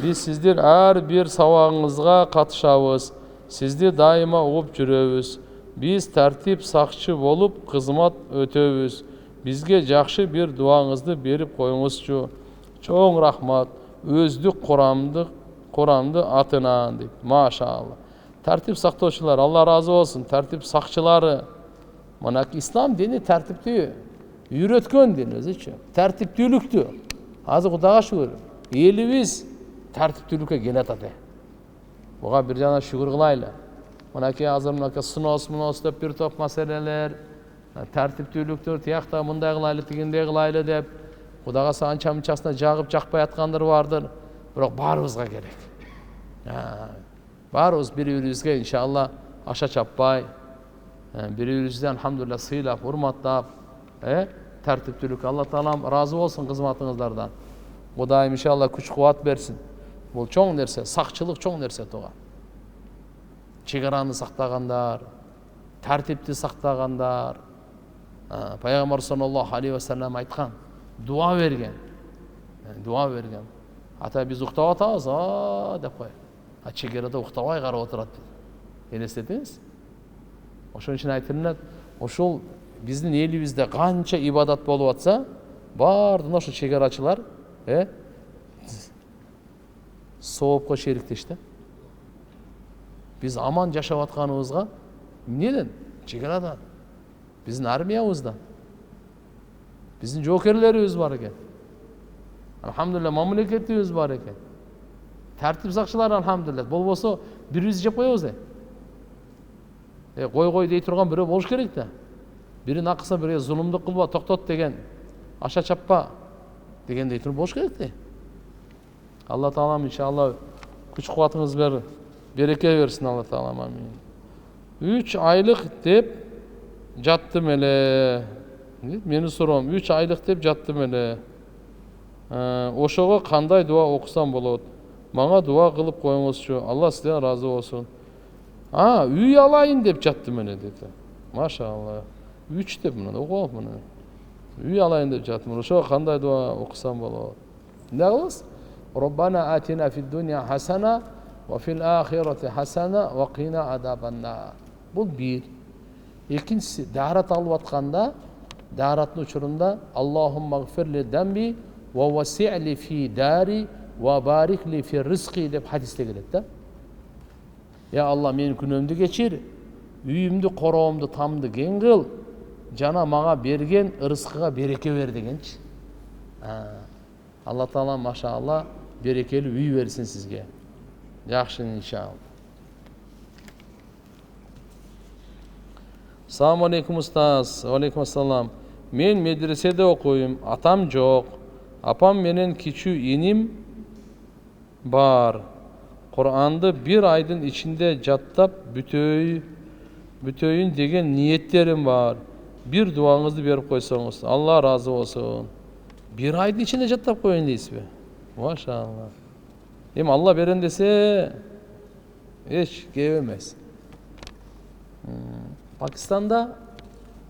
biz sizdir her bir savağınızға қатышабыз, sizді дайыма ұғып жүрөбүз. Biz тәртіп сақшы болып қызмат өтөбүз. Бізге жақшы bir дуаңызды беріп қойыңызчу. Çoğun рахмат, өздік Құрамды атынан deyip. Maşallah. Тәртіп сақтаушылар, Allah razı olsun. Тәртіп сақшылары. Мына İslam dini тәртіпті үйреткен дін өзі. Тәртіптілікті. Азы Құдаға шүгір. Еліміз тәртіптілікке келеді. Бұға бір жана шүгір қылайлы. Мынакей азыр мынакей сынос деп бір топ мәселелер, тәртіптіліктер, тияқта мұндай қылайлы, тегендей қылайлы деп, Құдаға анша-мұншасына жағып жақпай атқандар бардыр. Бірақ барымызға керек. Барымыз бір-бірімізге иншалла аша чаппай, бір-бірімізден алхамдулилlah сыйлап, урматтап, тәртіптілік. Алла Таалам разы болсын қызматыңыздардан. Құдайым иншалла күш-қуат берсін. Бұл чоң нәрсе, сақшылық чоң нәрсе тоға. Чегараны сақтағандар, тәртіпті сақтағандар. Пайғамбар саллаллаху алейхи ва саллям айтқан, дуа берген. Ата біз ұқтап атамыз, деп қой. Чегерада ұқтабай қарап отырады. Елестетіңіз? Ошон үшін айтылынады, ошол біздің елімізде қанша ибадат болып атса, бардын ошо чегарачылар, соопқа шеріктешті. Biz aman жашап атқанымызға неден? Чегарадан. Біздің армиямыздан. Біздің жокерлеріміз бар екен. Алхамдулилlah, мамлекетіміз бар екен. Тәртіп сақшылар алхамдулилlah. Болбосо біріміз жеп қоямыз да. Қой дей тұрған біреу болуш керек та. Бірін ақыса бірге зұлымдық қылба, тоқтат деген, аша чаппа деген дей тұрып болуш керек та. Алла Таалам иншалла күч қуатыңыз береке берсін, Алла Таалам, амин. 3 айлық деп жаттым эле. Мені сұрам, 3 айлық деп жаттым эле. Ошоға қандай дуа оқысам болот? Маңа дуа қылып қойыңызчу. Алла сізден разы болсын. Үй алайын деп жаттым эле dedi. Машалла. 3 деп мына оқып мына. Үй алайын деп жаттым. Ошоға қандай дуа оқысам болот? Не қыласыз? Роббана атина фид дуния хасана ва фил ахирати хасана ва қина адабаннар. Бұл бір. Екіншісі, дәрат алып атқанда, дәраттың учурунда Аллахумма гфирли дамби ва васи'ли фи дари ва барикли фи ризқи деп хадисте келеді. Я Алла, менің күнөмді кечир, үйімді, қороомды, тамды кең қыл, жана мага берген ырыскыга береке бер дегенчи. Алла Таала машалла берекелі үй берсін сізге. Жақсы иншалла. Assalamu alaikum ustaz. Alaikum assalam. Men medresede okuyum. Atam жоқ. Апам менен кичүү иним бар. Құранды bir айдын içinde жаттап бүтөйүн деген ниеттерим бар. Bir дуаңызды беріп қойсаңыз. Алла разы болсын. 1 айдын içinde жаттап қойын дейсіз бе? Машалла. Алла берен десе еш кеп емес. Пакистанда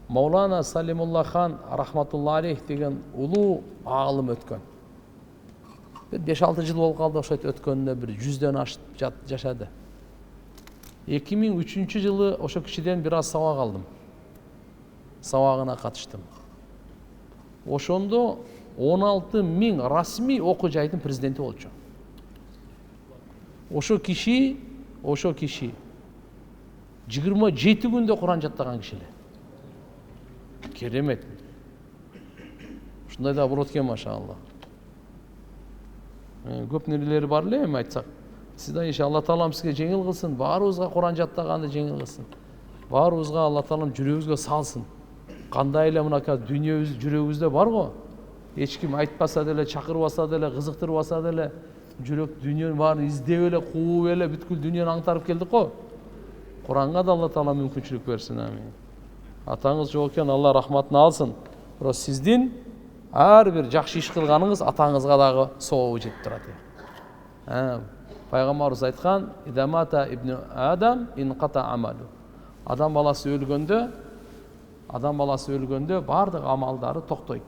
Маулана Салимулла хан рахматулла алейх деген улуу аалым өткөн. 5-6 жыл болуп калды ошо өткөнүнө, bir 100дөн ашып жашады. 2003 жылы ошо кишиден бир аз сабак алдым. Сабагына катыштым. Ошондо 16.000 расмий окуу жайдын президенти болчу. Ошо киши 27 күндө Куран жаттаган кишилер. Керемет. Ушундай да оборот экен, машалла. Көп нерелери бар эле, эми айтсак. Сизде иншалла Таалам сизге жеңил кылсын, баарыбызга Куран жаттаганды жеңил кылсын. Баарыбызга Алла Таалам жүрөгүбүзгө салсын. Кандай эле мынакей дүйнөбүз жүрөгүбүздө бар го. Эч ким айтпаса деле, чакырбаса деле, кызыктырбаса деле, жүрөк дүйнөнүн баарын издеп эле, кууп эле бүткүл дүйнөнү аңтарып келдик го. Құранға да Алла Таала мүмкіншілік берсін, амин. Атаңыз жоқ екен, Алла рахматын алсын. Бирок сіздің ар бир жакшы иш кылганыңыз атаңызга дагы сообу жетип турат. Пайгамбарыбыз айткан, идамата ибн адам инқата амалу. Адам баласы өлгөндө бардык амалдары токтойт,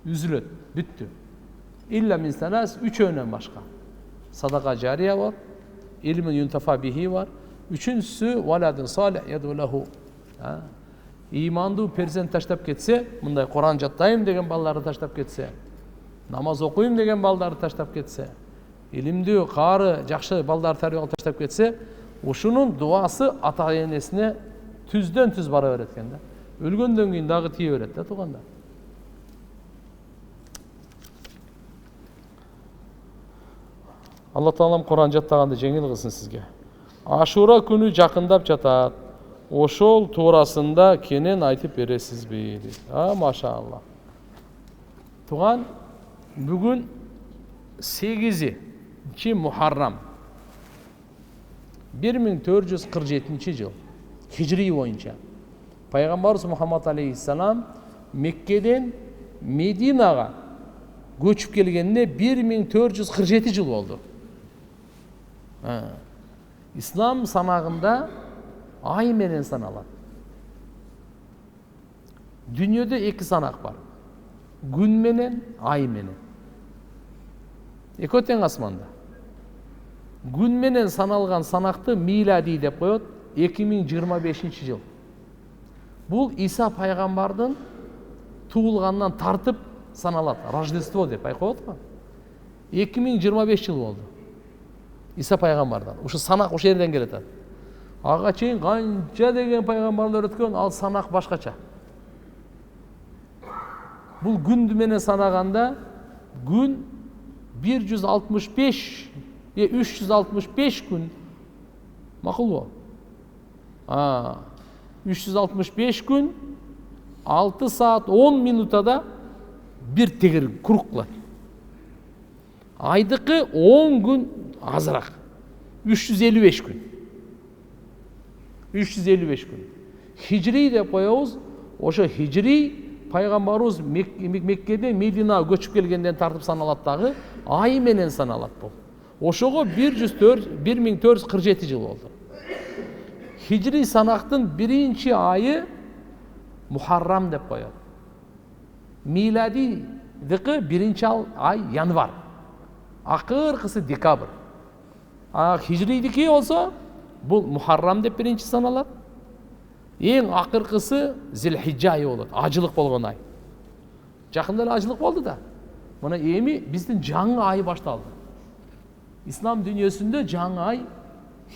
үзүлөт, бүттү. Илля мин салас, үчөөнөн башка. Садака жария бар, илмин юнтафа бихи бар. Үчүнчүсү валадун салих яду лаху. Имандуу перзент таштап кетсе, мындай Куран жаттайм деген балдарды таштап кетсе, намаз окуйм деген балдарды таштап кетсе, илимдүү, каары, жакшы балдарды тарбиялап таштап кетсе, ушунун дуасы ата энесине түздөн түз бара берет экен да. Өлгөндөн кийин дагы тие берет да туугандар. Алла Таалам Куран жаттаганды жеңил кылсын сизге. Ашура күнү жакындап жатат. Ошол туурасында кенен айтып бересизби? Машаалла. Туган, бүгүн 8-чи Мухаррам 1447 жыл хижри боюнча пайгамбарыбыз Мухаммад алейхиссалам Меккеден Мединага көчүп келгенине 1447 жыл болду. Ислам санагында ай менен саналат. Дүйнөдө 2 санак бар. Күн менен, ай менен. Экөө тең асманда. Күн менен саналган санакты милади деп коет, 2025 жыл. Бул Иса пайгамбардын туулганынан тартып саналат. Рождество деп байкап атпы? 2025 жыл болду. Иса пайгамбардан. Ушу санак ошол жерден келет. Ага чейин канча деген пайгамбарлар өткөн, ал санак башкача. Бул күндү менен санаганда күн 165 365 күн. Макулбу? 365 күн 6 саат 10 минутада бир тегер круг кылат. Айдыкы 10 күн азыраак. 355 күн. 355 күн. Хижри деп коебуз. Ошо хижри пайгамбарыбыз Меккеден Мединага көчүп келгенден тартып саналат дагы, ай менен саналат бул. Ошого 1447 жыл болду. Хижри санактын биринчи айы Мухаррам деп коет. Милади дыкы биринчи ай январ. Акыркысы декабрь. Хижридики болсо бул Мухаррам деп биринчи саналат. Эң акыркысы Зилхижжа айы болот, ажылык болгон ай. Жакында эле ажылык болду да. Мына эми биздин жаңы ай башталды. Ислам дүйнөсүндө жаңы ай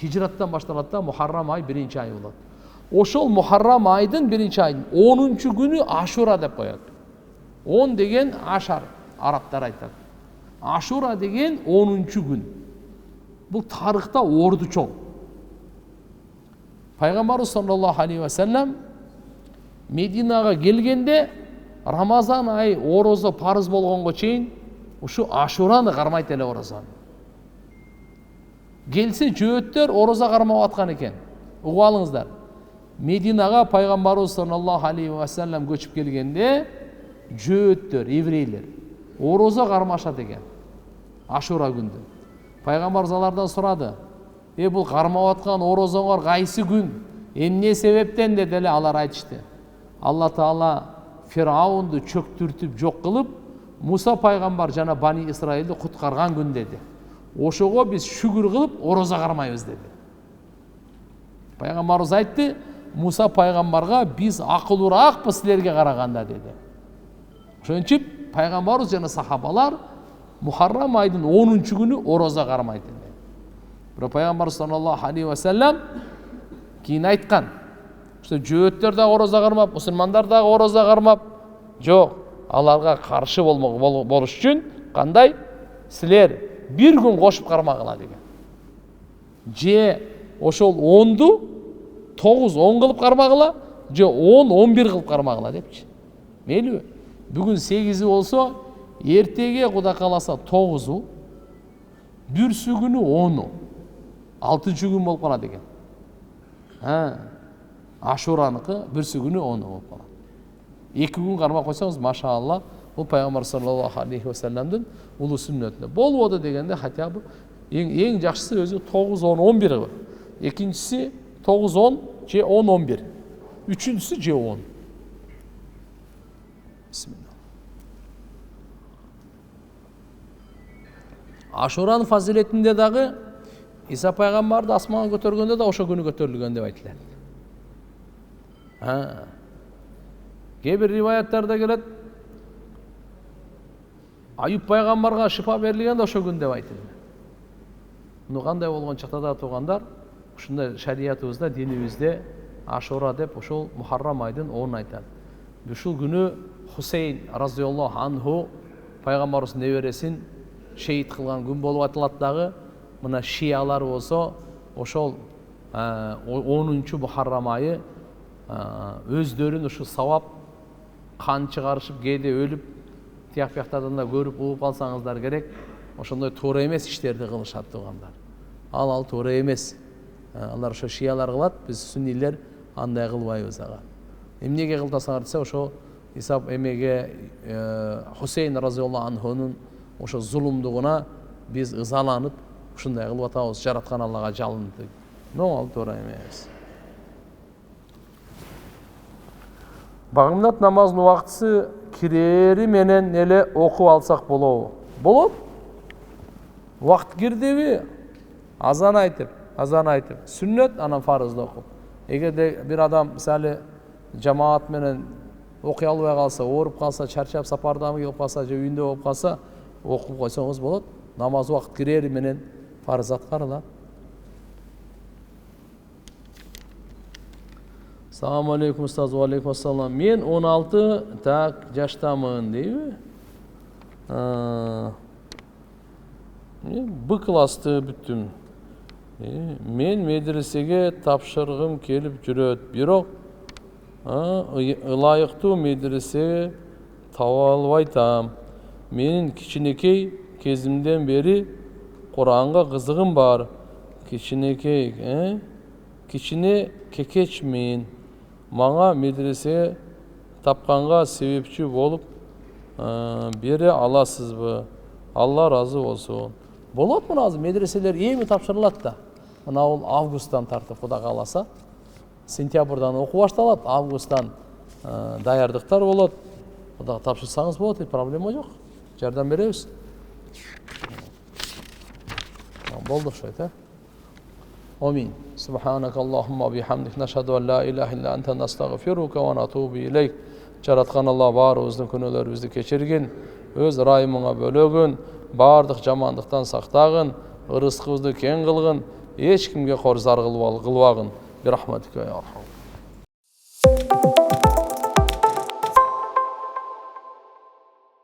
хижраттан башталат да, Мухаррам ай биринчи ай болот. Ошол Мухаррам айдын биринчи айдын 10-чу күнү Ашура деп коет. 10 деген ашар, арабтар айтат. Ашура деген 10-чу күн. Бул тарыхта орду чоң. Пайгамбарыбыз саллаллаху алейхи ва саллям Мединага келгенде Рамазан ай орозо парыз болгонго чейин ушу Ашураны кармайт эле орозаны. Келсе жөөттөр орозо кармап аткан экен. Угуп алыңыздар. Мединага пайгамбарыбыз саллаллаху алейхи ва саллям көчүп келгенде жөөттөр, еврейлер орозо кармашат экен. Ашура күндө. Пайгамбарыбыз алардан сурады: бул кармап аткан орозоңор кайсы күн? Эмне себептен деди эле, алар айтышты. Алла Таала Фираунду чөктүртүп жок кылып, Муса пайгамбар жана Бани Исраилди куткарган күн деди. Ошого биз шүгүр кылып орозо кармайбыз деди. Пайгамбарыбыз айтты: Муса пайгамбарга биз акылуураакпыз силерге караганда деди. Ошентип пайгамбарыбыз жана сахабалар Мухаррам айдын 10-чу күнү орозо кармайт эди. Бирок пайгамбарыбыз саллаллаху алейхи ва саллям кийин айткан: "Ошо жөөттөр да орозо кармап, мусулмандар да орозо кармап, жок, аларга каршы болуш үчүн кандай? Силер бир күн кошуп кармагыла" деген. Же ошол 10ду 9-10 кылып кармагыла, же 10-11 кылып кармагыла депчи. Мейлиби? Бүгүн 8 болсо, эртеге Кудай кааласа 9-у, бүрсү күнү 10-у. 6-чы күн болуп калат экен. Ашураныкы бүрсү күнү 10-у болуп калат. 2 күн кармап койсоңуз, машаалла, бул пайгамбар саллаллаху алейхи ва салламдын улуу сүннөтүнө. Болбоду дегенде хотя бы эң жакшысы өзү 9-10-11 кылып. Экинчиси 9-10 же 10-11. Üçüncüsü же 10. Bismillah. Ашуранын фазилетинде дагы Иса пайгамбарды асманга көтөргөндө да ошо күнү көтөрүлгөн деп айтылат. Кээ бир риваяттарда келет, Аюп пайгамбарга шифа берилген да ошо күн деп айтылат. Муну кандай болгон чакта да туугандар, ушундай шариятыбызда, динибизде Ашура деп ошол Мухаррам айдын 10 айтат. Ушул күнү Хусейн разияллаху анху пайгамбарыбыздын небересин шейит кылган күн болуп атылат дагы. Мына шиялар болсо ошол 10-чу Мухаррам айы өздөрүн ушу савап кан чыгарышып, кээде өлүп, тияк бияктардан да көрүп угуп алсаңыздар керек. Ошондой туура эмес иштерди кылышат туугандар. Ал туура эмес. Алар ошо шиялар кылат, биз сүннилер андай кылбайбыз ага. Эмнеге кылтасыңар десе, ошо Иса эмеге Хусейн разияллаху анхунун ошо зулумдугуна биз ызаланып, ушундай кылып атабыз, жараткан Аллага жалынды. Ал туура эмес. Багымдат намазынын убактысы кирери менен эле окуп алсак болобу? Болот. Убакыт кирдиби? Азан айтып, сүннөт, анан фарызды окуп. Эгерде бир адам мисалы жамаат менен окуй албай калса, ооруп калса, чарчап сапардан келип калса, же үйүндө болуп калса, окуп койсоңуз болот. Намаз убакыт кирери менен фарыз аткарылат. Assalamu alaikum ustaz, wa alaikum assalam. Men 16 жаштамын дейби? Б классты бүттүм. Мен медресеге тапшыргым келип жүрөт, бирок ылайыктуу медресе таба албай атам. Менин кичинекей кезимден бери Куранга кызыгым бар. Кичине кекечмин. Мага медресе тапканга себепчи болуп бере аласызбы? Алла разы болсун. Болот, мына азыр медреселер эми тапшырылат да. Мына ол августтан тартып, Кудай кааласа, сентябрдан окуу башталат, августтан даярдыктар болот. Кудайга тапшырсаңыз болот, проблема жок. Жардам беребиз. Болду окшойт, Амин. Субханакаллахумма бихамдик, нашхаду ан ла илаха илля анта, настагфирука ва натубу илейк. Жараткан Алла баарыбыздын күнөөлөрүбүздү кечиргин, өз ырайымыңа бөлөгүн, баардык жамандыктан сактагын, ырыскыбызды кең кылгын, эч кимге кор зар кылбагын. Бирахматика я архам.